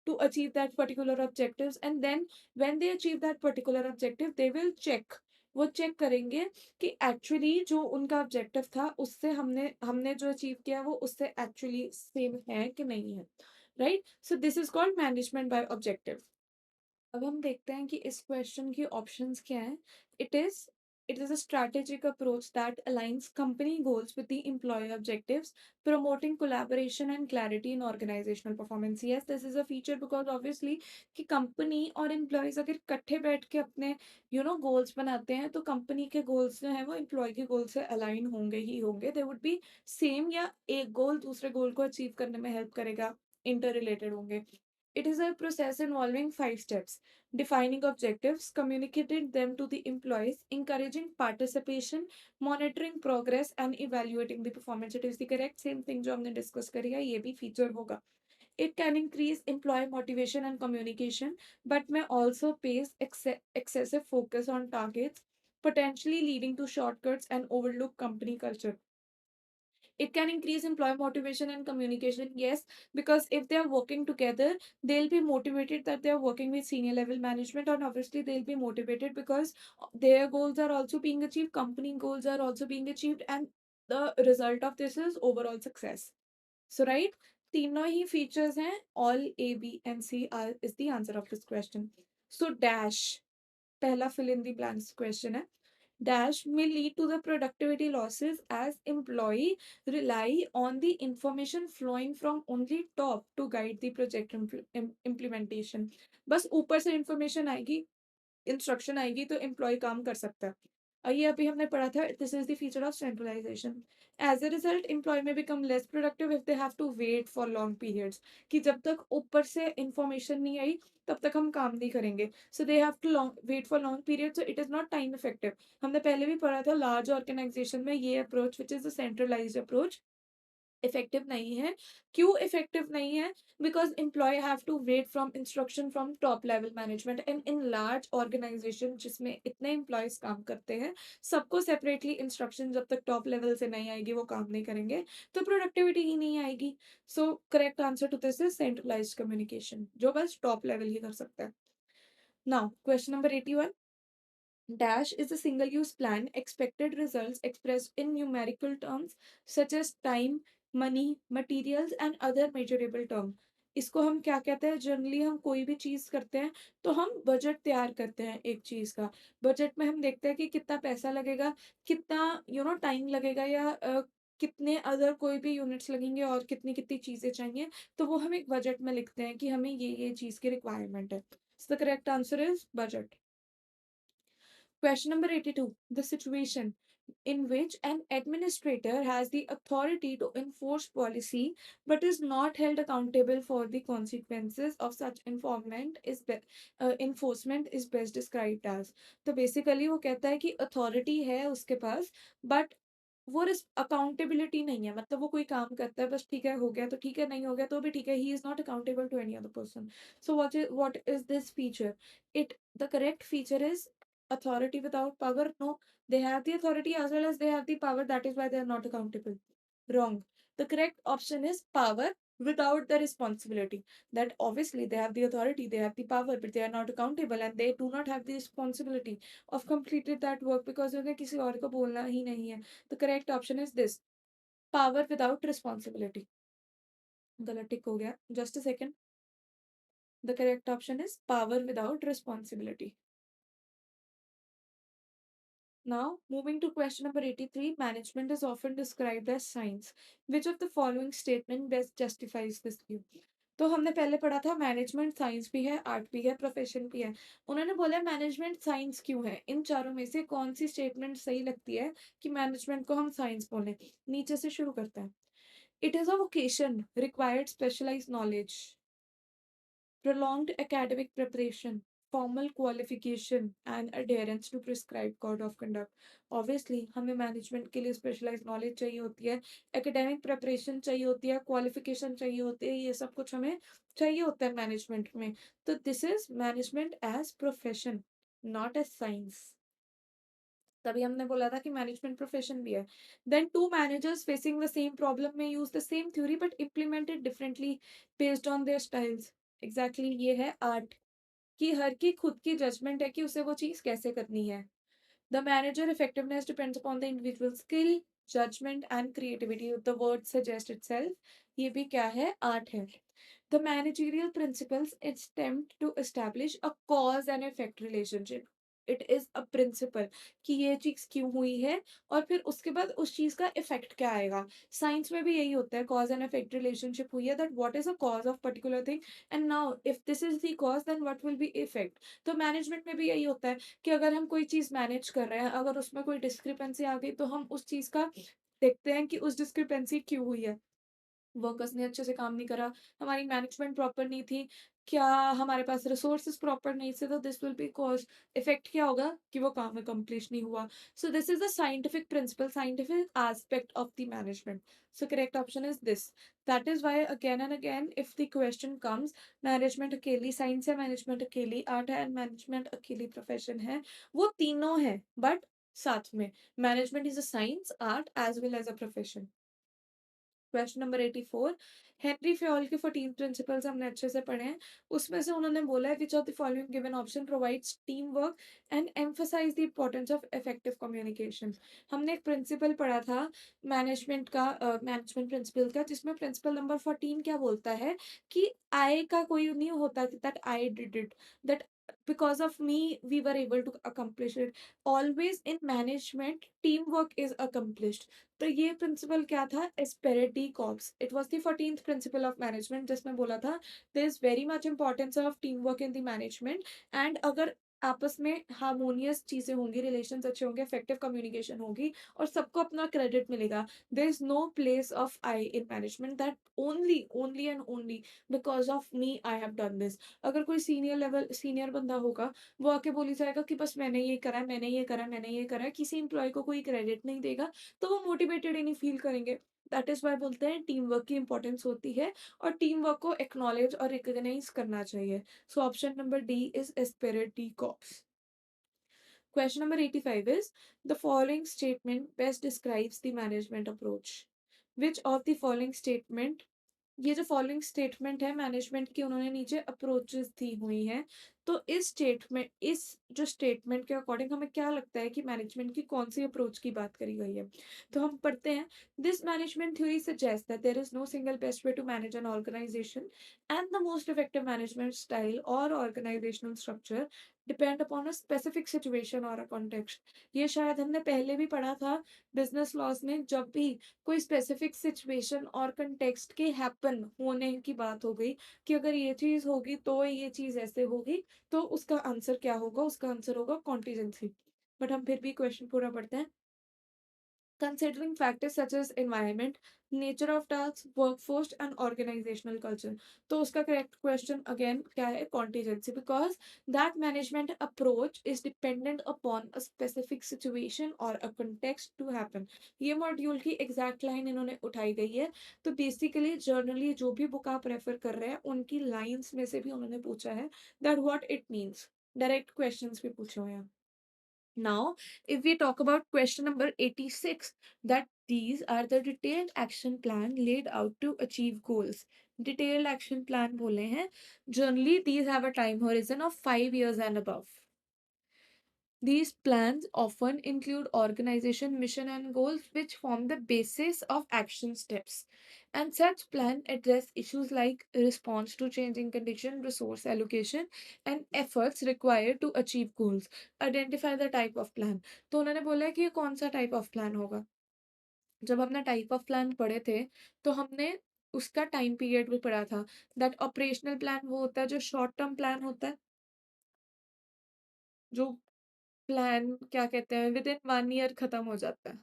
to achieve that particular objectives, and then when they achieve that particular objective they will check, वो check करेंगे कि actually जो उनका objective था उससे हमने हमने जो अचीव किया वो उससे एक्चुअली सेम है कि नहीं है। Right, so this is called management by objective. अब हम देखते हैं कि इस क्वेश्चन की ऑप्शंस क्या हैं। It is it is a strategic approach that aligns company goals with the employee objectives, promoting collaboration and clarity in organizational performance. Yes, this is a feature because obviously कि company और employees अगर इकट्ठे बैठ के अपने goals बनाते हैं तो कंपनी के गोल्स जो है वो एम्प्लॉय के गोल से अलाइन होंगे ही होंगे। दे वुड बी सेम, या एक गोल दूसरे गोल को अचीव करने में हेल्प करेगा, इंटर रिलेटेड होंगे। It is a process involving 5 steps: defining objectives, communicating them to the employees, encouraging participation, monitoring progress, and evaluating the performance. It is the correct same thing जो हमने discuss करी है, ये भी feature होगा। It can increase employee motivation and communication, but may also place excessive focus on targets, potentially leading to shortcuts and overlook company culture. It can increase employee motivation and communication, yes, because if they are working together they'll be motivated that they are working with senior level management, and obviously they'll be motivated because their goals are also being achieved, company goals are also being achieved, and the result of this is overall success. So right, तीनों ही features हैं, all A, B and C are is the answer of this question. So dash पहला fill in the blanks question है, dash may lead to the productivity losses as employee rely on the information flowing from only top to guide the project implementation. बस ऊपर से information आएगी, instruction आएगी तो employ काम कर सकता है। ये अभी हमने पढ़ा था, this is the feature of centralization. As a result employee may become less productive if they have to wait for long periods, कि जब तक ऊपर से इंफॉर्मेशन नहीं आई तब तक हम काम नहीं करेंगे। So they have to wait for long period, so it is not time effective. हमने पहले भी पढ़ा था लार्ज ऑर्गेनाइजेशन में ये approach which is a centralized approach effective नहीं है। क्यों इफेक्टिव नहीं है? Because employee have to wait from instruction from top level management, and in large organization जिसमें इतने एम्प्लॉयज काम करते हैं, सबको सेपरेटली इंस्ट्रक्शन जब तक टॉप लेवल से नहीं आएगी वो काम नहीं करेंगे, तो प्रोडक्टिविटी ही नहीं आएगी। So correct answer to this is centralised communication, जो बस टॉप लेवल ही कर सकता है। Now question number 81, dash is a single use plan, expected results expressed in numerical terms such as time, money, materials and other measurable term। इसको हम क्या कहते हैं, जनरली हम कोई भी चीज करते हैं तो हम बजट तैयार करते हैं एक चीज का। बजट में हम देखते हैं कि कितना पैसा लगेगा, कितना टाइम लगेगा, या कितने अदर कोई भी यूनिट्स लगेंगे और कितनी कितनी चीजें चाहिए, तो वो हम एक बजट में लिखते हैं कि हमें ये चीज की रिक्वायरमेंट है। सो the correct answer is budget. Question number 82. The situation. in which an administrator has the authority to enforce policy but is not held accountable for the consequences of such enforcement is best described as. तो basically वो कहता है कि authority है उसके पास, but वो accountability नहीं है, मतलब वो कोई काम करता है बस ठीक है, हो गया तो ठीक है, नहीं हो गया तो भी ठीक है, he is not accountable to any other person. So what is this feature? The correct feature is authority without power. No, they have the authority as well as they have the power. That is why they are not accountable. Wrong. The correct option is power without the responsibility. That obviously they have the authority, they have the power, but they are not accountable and they do not have the responsibility of completed that work because उन्हें किसी और को बोलना ही नहीं है. The correct option is this: power without responsibility. गलत टिक हो गया. Just a second. The correct option is power without responsibility. Now, moving to question number 83, management is often described as science. Which of the following statement best justifies this view? तो हमने पहले पढ़ा था management science भी है, art भी है, profession भी है. उन्होंने बोला मैनेजमेंट साइंस क्यों है? इन चारों में से कौन सी स्टेटमेंट सही लगती है कि मैनेजमेंट को हम साइंस बोलें? नीचे से शुरू करते हैं. It is a vocation required specialised knowledge, prolonged academic preparation, formal qualification, and adherence to prescribed code of conduct. Obviously, हमें मैनेजमेंट के लिए स्पेशलाइज्ड नॉलेज चाहिए होती है, एकेडमिक प्रिपरेशन चाहिए होती है, क्वालिफिकेशन चाहिए होती है, ये सब कुछ हमें चाहिए होता है मैनेजमेंट में. तो this is management as profession, not as science. तभी हमने बोला था कि मैनेजमेंट प्रोफेशन भी है. Then two managers facing the same problem may use the same theory but implemented differently based on their styles. Exactly ये है आर्ट, कि हर की खुद की जजमेंट है कि उसे वो चीज कैसे करनी है. The manager effectiveness depends upon the individual skill, judgement and creativity. The word suggest itself, ये भी क्या है? आर्ट है. The managerial principles attempt to establish a cause and effect relationship. It is a principle कि ये चीज क्यों हुई है और फिर उसके बाद उस चीज का इफेक्ट क्या आएगा. साइंस में भी यही होता है, कॉज एंड इफेक्ट रिलेशनशिप हुई है, that what is a cause of particular thing and now if this is the cause then what will be effect. तो मैनेजमेंट में भी यही होता है कि अगर हम कोई चीज मैनेज कर रहे हैं, अगर उसमें कोई डिस्क्रिपेंसी आ गई तो हम उस चीज का देखते हैं कि उस डिस्क्रिपेंसी क्यों हुई है. वर्कर्स ने अच्छे से काम नहीं करा, हमारी मैनेजमेंट प्रॉपर नहीं थी, क्या हमारे पास रिसोर्सेज प्रॉपर नहीं थे, तो this will be cause. Effect क्या होगा कि वो काम अकम्प्लिश नहीं हुआ. So this is the scientific principle, scientific aspect of the management. So correct option is this. That is why again and again if the question comes, management अकेली science है, management अकेली आर्ट है and management अकेली profession है, वो तीनों है but साथ में management is a science, art as well as a profession. Question number 84, Henry Fayol के 14 प्रिंसिपल्स हमने अच्छे से पढ़े हैं. उसमें से उन्होंने बोला है which of the following given option provides team work and emphasise the importance of effective communication. हमने एक प्रिंसिपल पढ़ा था मैनेजमेंट का, मैनेजमेंट प्रिंसिपल का, जिसमें प्रिंसिपल नंबर 14 क्या बोलता है कि आई का कोई नहीं होता कि that I did it, that because of me we were able to accomplish it. Always in management team work is accomplished. तो ये प्रिंसिपल क्या था? Esprit corps. It was the 14th principle of management, जिसमें बोला था there is very much importance of team work in the management. And अगर आपस में हार्मोनियस चीजें होंगी, रिलेशंस अच्छे होंगे, इफेक्टिव कम्युनिकेशन होगी और सबको अपना क्रेडिट मिलेगा, there is no place of I in management, that only only and only because of me I have done this. अगर कोई सीनियर बंदा होगा, वो आके बोली जाएगा कि बस मैंने ये करा है, मैंने ये करा है, मैंने ये करा है, किसी एम्प्लॉय को कोई क्रेडिट नहीं देगा, तो वो मोटिवेटेड ही नहीं फील करेंगे. दैट इज वाई बोलते हैं टीम वर्क की इंपॉर्टेंस होती है और टीम वर्क को एक्नॉलेज और रिकॉग्नाइज करना चाहिए. सो option number D is Spirit D cops. Question number 85 is the following statement best describes the management approach. Which of the following statement, ये जो फॉलोइंग स्टेटमेंट है मैनेजमेंट की, उन्होंने नीचे अप्रोचेस दी हुई हैं. तो इस जो स्टेटमेंट के अकॉर्डिंग हमें क्या लगता है कि मैनेजमेंट की कौन सी अप्रोच की बात करी गई है. तो हम पढ़ते हैं, this management theory suggest that there is no single best way to manage an organization and the most effective management style और organizational structure depend upon a specific situation और अ कॉन्टेक्स्ट. ये शायद हमने पहले भी पढ़ा था बिजनेस लॉज में, जब भी कोई स्पेसिफिक सिचुएशन और कंटेक्स्ट के हैपन होने की बात हो गई कि अगर ये चीज होगी तो ये चीज ऐसे होगी, तो उसका आंसर क्या होगा? उसका आंसर होगा कॉन्टीजेंसी. बट हम फिर भी क्वेश्चन पूरा पढ़ते हैं. considering factors such as environment, nature of tasks, workforce, and organizational culture. तो उसका correct question again क्या है? Contingency, because that management approach is dependent upon a specific situation or a context to happen. ये module की exact line इन्होंने उठाई गई है। तो बेसिकली जर्नली जो भी बुक आप रेफर कर रहे हैं उनकी लाइंस में से भी उन्होंने पूछा है that what it means. Direct questions भी पूछे हुए हैं। Now, if we talk about question number 86, that these are the detailed action plan laid out to achieve goals. Detailed action plan बोले हैं. Generally, these have a time horizon of 5 years and above. These plans often include organization, mission, and goals, which form the basis of action steps. And such plan address issues like response to changing condition, resource allocation, and efforts required to achieve goals. Identify the type of plan. तो उन्होंने बोला है कि ये कौन सा type of plan होगा। जब हमने टाइप ऑफ प्लान पढ़े थे, तो हमने उसका टाइम पीरियड भी पढ़ा था। दैट ऑपरेशनल प्लान वो होता है जो शॉर्ट टर्म प्लान होता है, जो प्लान क्या कहते हैं विद इन 1 ईयर खत्म हो जाता है,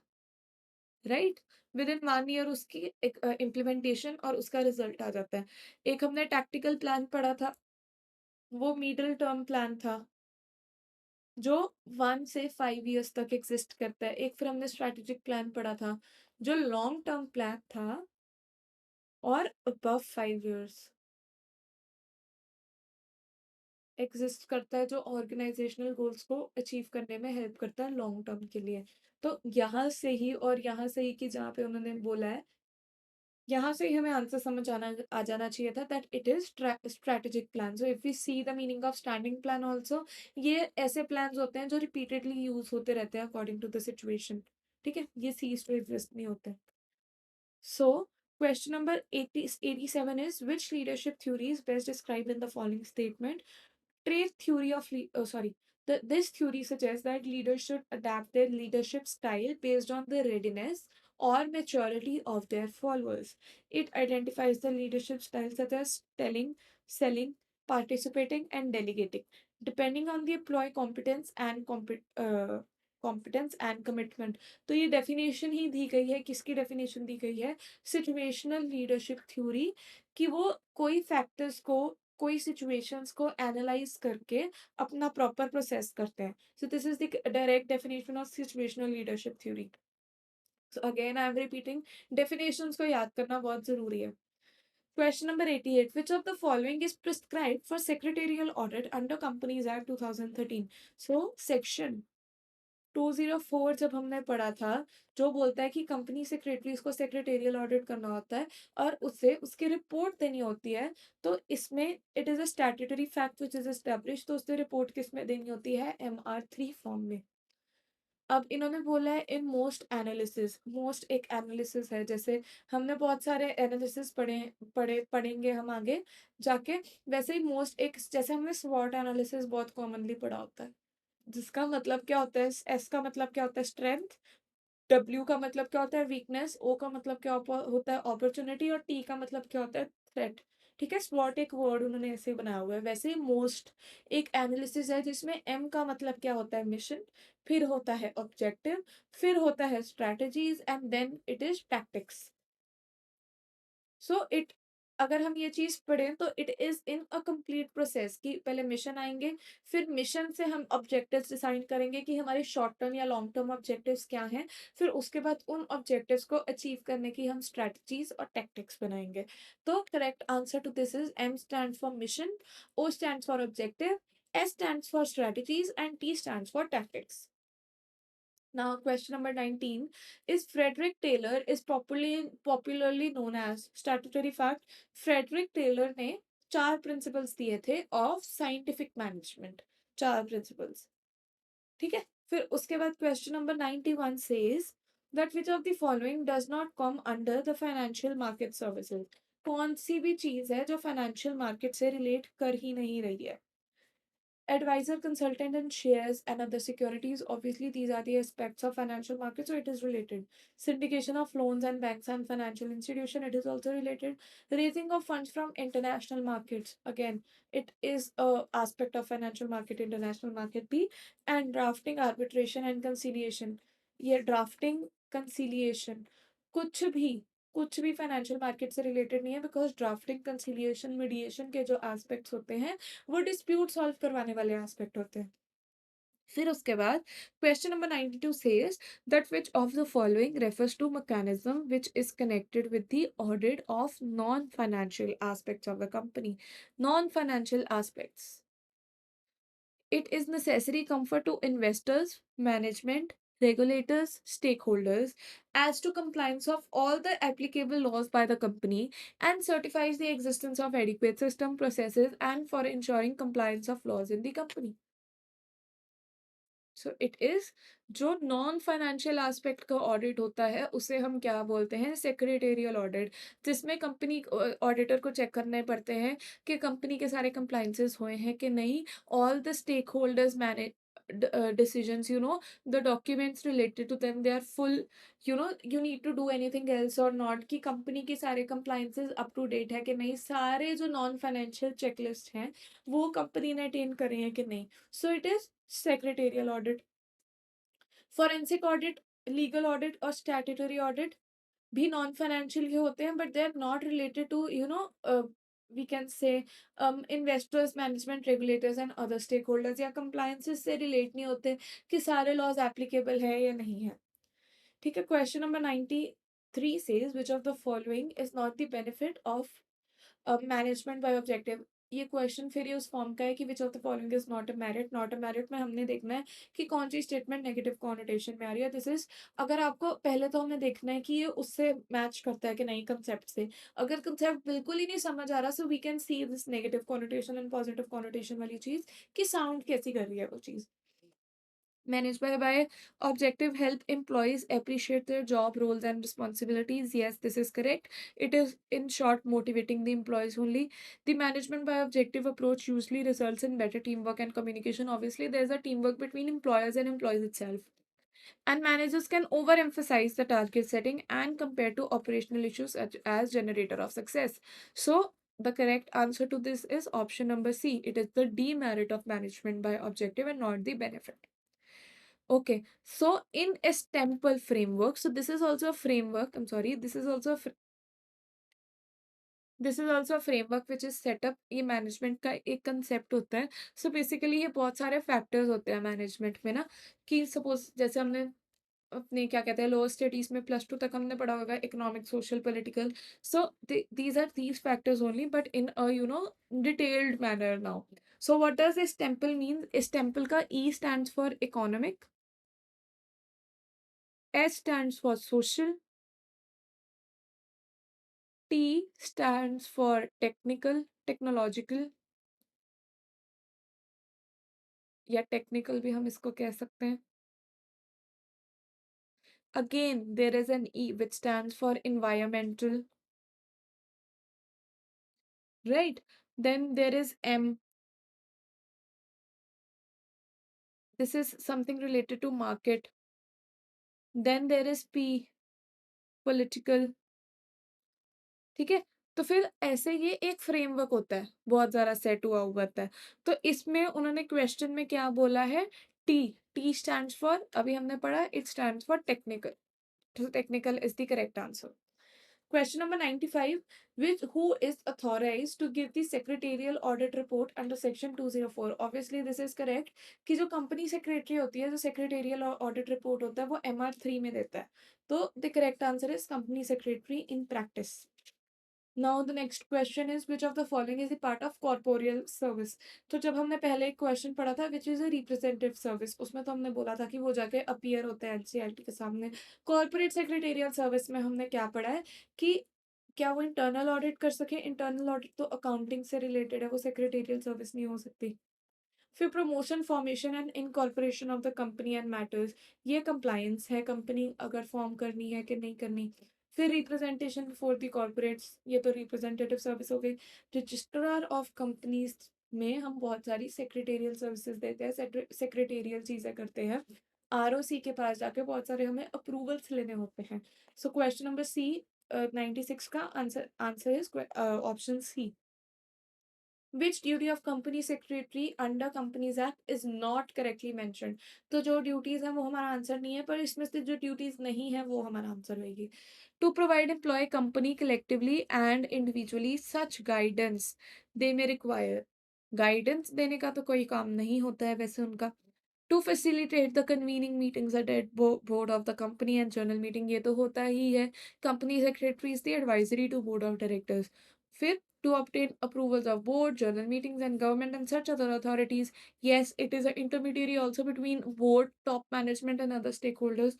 राइट? विद इन 1 ईयर उसकी एक इम्प्लीमेंटेशन और उसका रिजल्ट आ जाता है। एक हमने टैक्टिकल प्लान पढ़ा था, वो मिडल टर्म प्लान था, जो 1 से 5 ईयर्स तक एग्जिस्ट करता है। एक फिर हमने स्ट्रैटेजिक प्लान पढ़ा था, जो लॉन्ग टर्म प्लान था और अबव 5 ईयर्स एग्जिस्ट करता है, जो ऑर्गेनाइजेशनल गोल्स को अचीव करने में हेल्प करता है लॉन्ग टर्म के लिए। तो यहाँ से ही और यहाँ से ही कि जहाँ पे उन्होंने बोला है, यहाँ से ही हमें आंसर समझ आना आ जाना चाहिए था that it is strategic plan. So if we see the meaning of standing plan also, ये ऐसे प्लान्स होते हैं जो रिपीटेडली यूज होते रहते हैं अकॉर्डिंग टू द सिचुएशन। ठीक है, ये सीज टू एग्जिस्ट नहीं होते। So, question number 87 is, which leadership theory is best described in the following statement? Trait theory of this theory suggests that leaders should adapt their leadership style based on the readiness or maturity of their followers. It identifies the leadership styles such as telling, selling, participating, and delegating, depending on the employee competence and commitment. तो ये definition ही दी गई है, किसकी definition दी गई है? Situational leadership theory, कि वो कोई फैक्टर्स को, कोई सिचुएशंस को एनालाइज करके अपना प्रॉपर प्रोसेस करते हैं। सो this is the direct definition of situational leadership theory. So again I am repeating, definitions को याद करना बहुत जरूरी है। Question number 88. Which of the following is prescribed for secretarial audit under Companies Act 2013? So, section 204 जब हमने पढ़ा था, जो बोलता है कि कंपनी सेक्रेटरीज को सेक्रेटेरियल ऑडिट करना होता है और उससे उसकी रिपोर्ट देनी होती है। तो इसमें it is a statutory fact which is established, तो उससे रिपोर्ट किस में देनी होती है? MR3 फॉर्म में। अब इन्होंने बोला है इन मोस्ट एनालिसिस, मोस्ट एक एनालिसिस है, जैसे हमने बहुत सारे एनालिसिस पढ़ेंगे हम आगे जाके, वैसे ही मोस्ट एक जैसे हमने स्वॉट एनालिसिस बहुत कॉमनली पढ़ा होता है, जिसका मतलब क्या होता है? एस का मतलब क्या होता है? स्ट्रेंथ। डब्ल्यू का मतलब क्या होता है? वीकनेस। ओ का मतलब क्या होता है? अपॉर्चुनिटी। और टी का मतलब क्या होता है? थ्रेट। ठीक है, स्वॉट एक वर्ड उन्होंने ऐसे बनाया हुआ है। वैसे ही मोस्ट एक एनालिसिस है जिसमें एम का मतलब क्या होता है? मिशन, फिर होता है ऑब्जेक्टिव, फिर होता है strategies, and then it is tactics. So it, अगर हम ये चीज पढ़ें तो it is in a complete process, कि पहले मिशन आएंगे, फिर मिशन से हम ऑब्जेक्टिव्स डिसाइड करेंगे कि हमारे शॉर्ट टर्म या लॉन्ग टर्म ऑब्जेक्टिव्स क्या हैं, फिर उसके बाद उन ऑब्जेक्टिव्स को अचीव करने की हम स्ट्रैटेजीज और टैक्टिक्स बनाएंगे। तो correct answer to this is M stand for mission, O stand for objective, S stand for strategies, and T stand for tactics. Now, question number 19 is, Frederick Taylor is popularly known as statutory fact. Frederick Taylor ने 4 principles दिए थे of scientific management, 4 principles। ठीक है, फिर उसके बाद question number 91 says that which of the following does not come under the financial market services? कौन सी भी चीज है जो फाइनेंशियल मार्केट से रिलेट कर ही नहीं रही है? Advisor, consultant, and shares and other securities. Obviously, these are the aspects of financial markets, so it is related. Syndication of loans and banks and financial institution, it is also related. Raising of funds from international markets, again, it is a aspect of financial market, international market B. And drafting, arbitration, and conciliation. ये drafting conciliation, कुछ भी कुछ भी financial market से related नहीं है, because drafting, conciliation, mediation के जो एस्पेक्ट्स होते हैं, वो डिस्प्यूट सॉल्व करवाने वाले एस्पेक्ट होते हैं। फिर उसके बाद question number 92 says that which of the following refers to mechanism which is connected with the audit of non financial aspects of the company. Non financial aspects, it is necessary comfort to investors, management, regulators, stakeholders as to compliance of all the applicable laws by the company and certifies the existence of adequate system processes and for ensuring compliance of laws in the company. So it is जो non financial aspect का audit होता है उसे हम क्या बोलते हैं, secretarial audit, जिसमें कंपनी ऑडिटर को चेक करने पड़ते हैं कि कंपनी के सारे कंप्लाइंसेस हुए हैं कि नहीं, all the stakeholders manage decisions, the documents related to them, they are full, you need to do anything else or not, कि कंपनी के सारे compliances अप टू डेट है कि नहीं, सारे जो नॉन फाइनेंशियल चेकलिस्ट हैं वो कंपनी ने अटेन करे हैं कि नहीं। सो it is secretarial audit. Forensic audit, legal audit और statutory audit भी नॉन फाइनेंशियल ही होते हैं, but they are not related to we can say investors, management, regulators and other stakeholders, या कंप्लायंसेस से रिलेट नहीं होते कि सारे लॉज एप्लीकेबल है या नहीं है। ठीक है, question number 93 says which of the following is not the benefit of management by objective. ये क्वेश्चन फिर ये उस फॉर्म का है कि which of the following is not a merit. Not a merit में हमने देखना है कि कौन सी स्टेटमेंट नेगेटिव कॉनोटेशन में आ रही है। दिस इज, अगर आपको पहले तो हमें देखना है कि ये उससे मैच करता है कि नहीं कंसेप्ट से। अगर कंसेप्ट बिल्कुल ही नहीं समझ आ रहा, so we can see this negative connotation and positive connotation वाली चीज कि साउंड कैसी कर रही है वो चीज। Managed by objective help employees appreciate their job roles and responsibilities. Yes, this is correct. It is in short motivating the employees only. The management by objective approach usually results in better teamwork and communication. Obviously, there's a teamwork between employers and employees itself. And managers can overemphasize the target setting and compare to operational issues as generator of success. So the correct answer to this is option number C. It is the demerit of management by objective and not the benefit. Okay, so in a Temple framework, so this is also a framework. I'm sorry, this is also a framework which is set up. ये management का एक concept होता है। So basically ये बहुत सारे factors होते हैं मैनेजमेंट में ना, कि सपोज जैसे हमने अपने क्या कहते हैं लोअर स्टडीज में प्लस टू तक हमने पढ़ा होगा economic, social, political. So these are these factors only, but in a detailed manner now. So what does इस टेम्पल मीन? इस टेम्पल का E stands for economic, S stands for social, T stands for technical, technological, या technical भी हम इसको कह सकते हैं। Again, there is an E which stands for environmental, right? Then there is M. This is something related to market. Then there is P, political. ठीक है, तो फिर ऐसे ये एक फ्रेमवर्क होता है, बहुत ज़्यादा सेट हुआ हुआ होता है। तो इसमें उन्होंने क्वेश्चन में क्या बोला है? टी, टी स्टैंड्स फॉर, अभी हमने पढ़ा, it stands for technical. So technical is the correct answer. Question number 95. Which who is authorized to give the secretarial audit report under section 204? Obviously this is correct कि जो company secretary होती है, जो secretarial audit report होता है वो MR3 में देता है। तो the correct answer is company secretary in practice. Now the next question is which of the following is the part of corporeal service? तो जब हमने पहले एक क्वेश्चन पढ़ा था विच इज अ रिप्रेजेंटेटिव सर्विस, उसमें तो हमने बोला था कि वो जाके अपीयर होता है एनसीईआरटी के सामने। कॉर्पोरेट सेक्रेटेरियल सर्विस में हमने क्या पढ़ा है कि क्या वो इंटरनल ऑडिट कर सके? इंटरनल ऑडिट तो अकाउंटिंग से रिलेटेड है, वो सेक्रेटेरियल सर्विस नहीं हो सकती। फिर promotion, formation and incorporation of the company and matters, ये कंप्लायंस है, कंपनी अगर फॉर्म करनी है कि नहीं करनी। फिर रिप्रेजेंटेशन बिफोर द कॉर्पोरेट्स, ये तो रिप्रेजेंटेटिव सर्विस हो गई। रजिस्ट्रार ऑफ कंपनीज में हम बहुत सारी सेक्रेटेरियल सर्विसेज देते हैं, सेक्रेटेरियल चीज़ें करते हैं। आरओसी के पास जाके बहुत सारे हमें अप्रूवल्स लेने होते हैं। सो क्वेश्चन नंबर सी, 96 का answer is option C. Which duty of company secretary under companies act is not correctly mentioned. तो जो ड्यूटीज हैं वो हमारा आंसर नहीं है, पर इसमें से जो ड्यूटीज नहीं है वो हमारा आंसर होगी। To provide employee company collectively and individually such guidance they may require. Guidance देने का तो कोई काम नहीं होता है वैसे उनका। To facilitate the convening meetings at board of the company and general meeting, ये तो होता ही है। Company secretary is the advisory to board of directors. फिर to obtain approvals of board, journal meetings, and government and such other authorities. Yes, it is an intermediary also between board, top management, and other stakeholders.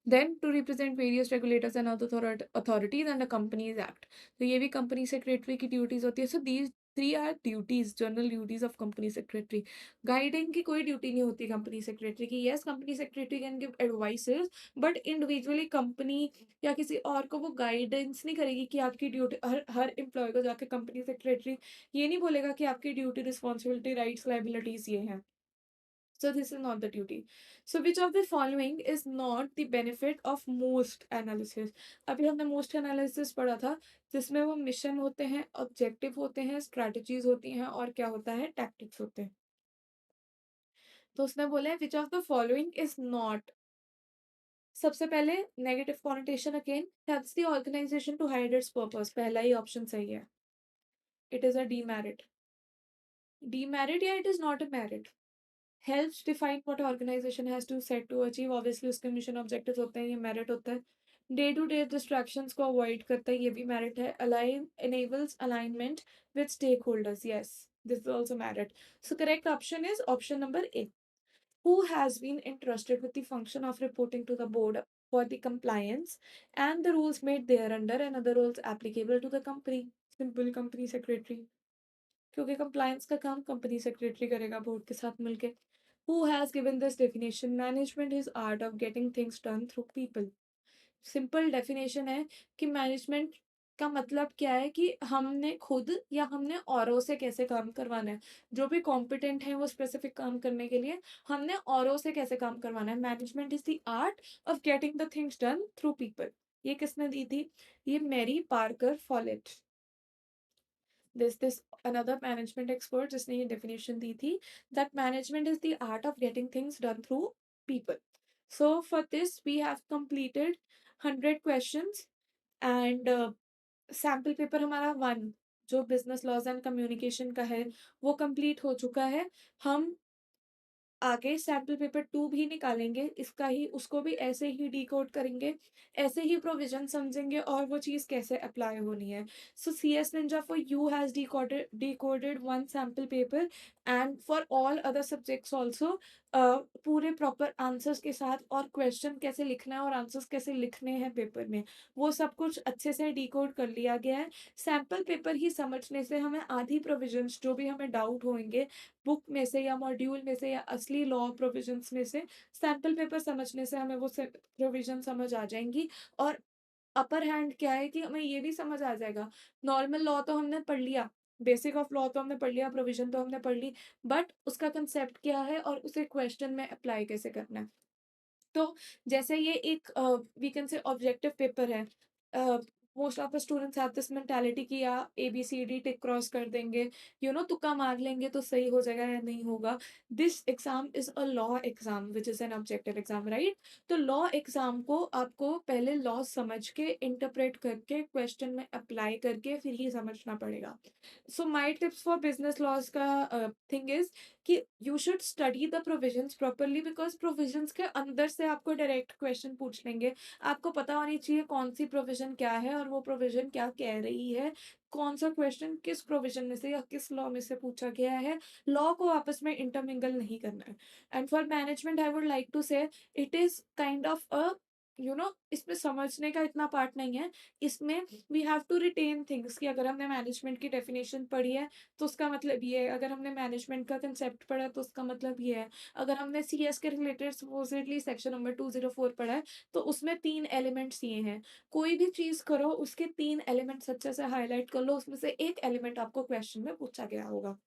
Then to represent various regulators and other authorities and the Companies Act. तो ये भी company secretary की duties होती है। So these three are duties, general duties of company secretary. Guiding की कोई duty नहीं होती कंपनी सेक्रेटरी की। Yes, company secretary can give advices, but individually company या किसी और को वो गाइडेंस नहीं करेगी कि आपकी ड्यूटी, हर हर एम्प्लॉय को जाके कंपनी सेक्रेटरी ये नहीं बोलेगा कि आपकी ड्यूटी, रिस्पॉन्सिबिलिटी, राइट्स, लाइबिलिटीज ये हैं। So this is not the duty. So which of the following is not the benefit of most analysis? अभी हमने most analysis पढ़ा था, जिसमें वो मिशन होते हैं, ऑब्जेक्टिव होते हैं, स्ट्रैटेजीज होती हैं, और क्या होता है, टैक्टिक्स होते हैं। तो उसने बोला है which of the following is not. सबसे पहले negative connotation again, helps the organization to hide its purpose, पहला ही ऑप्शन सही है। It is a demerit. Demerit या it is not a merit. Helps define what organization has to set to achieve, obviously उसके mission objectives होते हैं, ये merit होता है। डे टू डे डिस्ट्रैक्शंस को अवॉइड करता है, ये भी मेरिट है। Align enables alignment with stakeholders, yes, this is also merit. So correct option is option number A. Who has been entrusted with the function of reporting to the board for the compliance and the rules made thereunder and other rules applicable to the company? Simple, company secretary, क्योंकि compliance का काम company secretary करेगा board के साथ मिलके। Who has given this definition? Management is art of getting things done through people. Simple definition है कि management का मतलब क्या है कि हमने खुद या हमने औरों से कैसे काम करवाना है। जो भी कॉम्पिटेंट है वो स्पेसिफिक काम करने के लिए, हमने औरों से कैसे काम करवाना है। Management is the art of getting the things done through people. ये किसने दी थी? ये Mary Parker Follett. This another management expert जिसने ये डेफिनेशन दी थी, that management is the art of getting things done through people. So for this we have completed 100 questions and sample paper हमारा 1 जो बिजनेस लॉज एंड कम्युनिकेशन का है वो complete हो चुका है। हम आगे सैम्पल पेपर 2 भी निकालेंगे, इसका ही उसको भी ऐसे ही डिकोड करेंगे, ऐसे ही प्रोविज़न समझेंगे और वो चीज़ कैसे अप्लाई होनी है। So CS ninja for you has decoded 1 sample paper and for all other subjects also पूरे प्रॉपर आंसर्स के साथ, और क्वेश्चन कैसे लिखना है और आंसर्स कैसे लिखने हैं पेपर में, वो सब कुछ अच्छे से डिकोड कर लिया गया है। सैम्पल पेपर ही समझने से हमें आधी प्रोविज़न्स जो भी हमें डाउट होंगे बुक में से या मॉड्यूल में से या असली लॉ प्रोविजंस में से, सैम्पल पेपर समझने से हमें वो प्रोविजन समझ आ जाएंगी। और अपर हैंड क्या है कि हमें ये भी समझ आ जाएगा, नॉर्मल लॉ तो हमने पढ़ लिया, बेसिक ऑफ लॉ तो हमने पढ़ लिया, प्रोविजन तो हमने पढ़ ली, बट उसका कंसेप्ट क्या है और उसे क्वेश्चन में अप्लाई कैसे करना है। तो जैसे ये एक we can say objective paper है, most of the students have this mentality कि या ABCD टिक क्रॉस कर देंगे, तुक्का मार लेंगे तो सही हो जाएगा या नहीं होगा। This exam is a law exam which is an objective exam, right? तो लॉ एग्जाम को आपको पहले लॉ समझ के इंटरप्रेट करके क्वेश्चन में अप्लाई करके फिर ही समझना पड़ेगा। So my tips for business laws का थिंग इज कि you should study the provisions properly, because provisions के अंदर से आपको डायरेक्ट क्वेश्चन पूछ लेंगे। आपको पता होनी चाहिए कौन सी प्रोविजन क्या है और वो प्रोविजन क्या कह रही है, कौन सा क्वेश्चन किस प्रोविजन में से या किस लॉ में से पूछा गया है। लॉ को आपस में इंटरमिंगल नहीं करना है। And for management I would like to say it is kind of a इसमें समझने का इतना पार्ट नहीं है। इसमें we have to retain things कि अगर हमने मैनेजमेंट की डेफिनेशन पढ़ी है तो उसका मतलब ये है, अगर हमने मैनेजमेंट का कंसेप्ट पढ़ा है तो उसका मतलब ये है, अगर हमने सीएस के रिलेटेड सपोजिटली सेक्शन नंबर 204 पढ़ा है तो उसमें 3 एलिमेंट्स ये हैं। कोई भी चीज़ करो उसके 3 एलिमेंट्स अच्छे से हाईलाइट कर लो, उसमें से एक एलिमेंट आपको क्वेश्चन में पूछा गया होगा।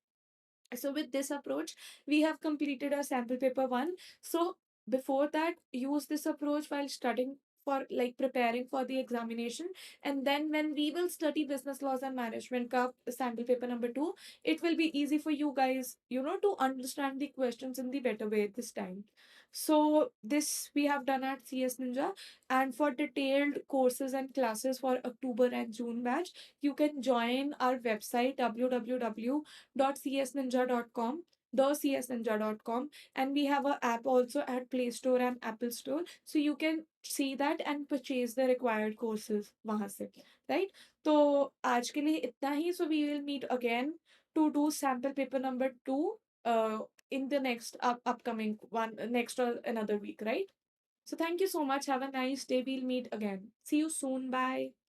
So with this approach, we have completed our sample paper 1. So before that, use this approach while studying for like preparing for the examination. And then when we will study business laws and management ka sample paper number 2, it will be easy for you guys, to understand the questions in the better way this time. So this we have done at CS Ninja. And for detailed courses and classes for October and June batch, you can join our website www.csninja.com, thecsninja.com. And we have a app also at Play Store and Apple Store, so you can see that and purchase the required courses वहां से, right? तो आज के लिए इतना ही. So we will meet again to do sample paper number 2 uh, in the next upcoming one, next or another week, right? So thank you so much. Have a nice day. We'll meet again. See you soon. Bye.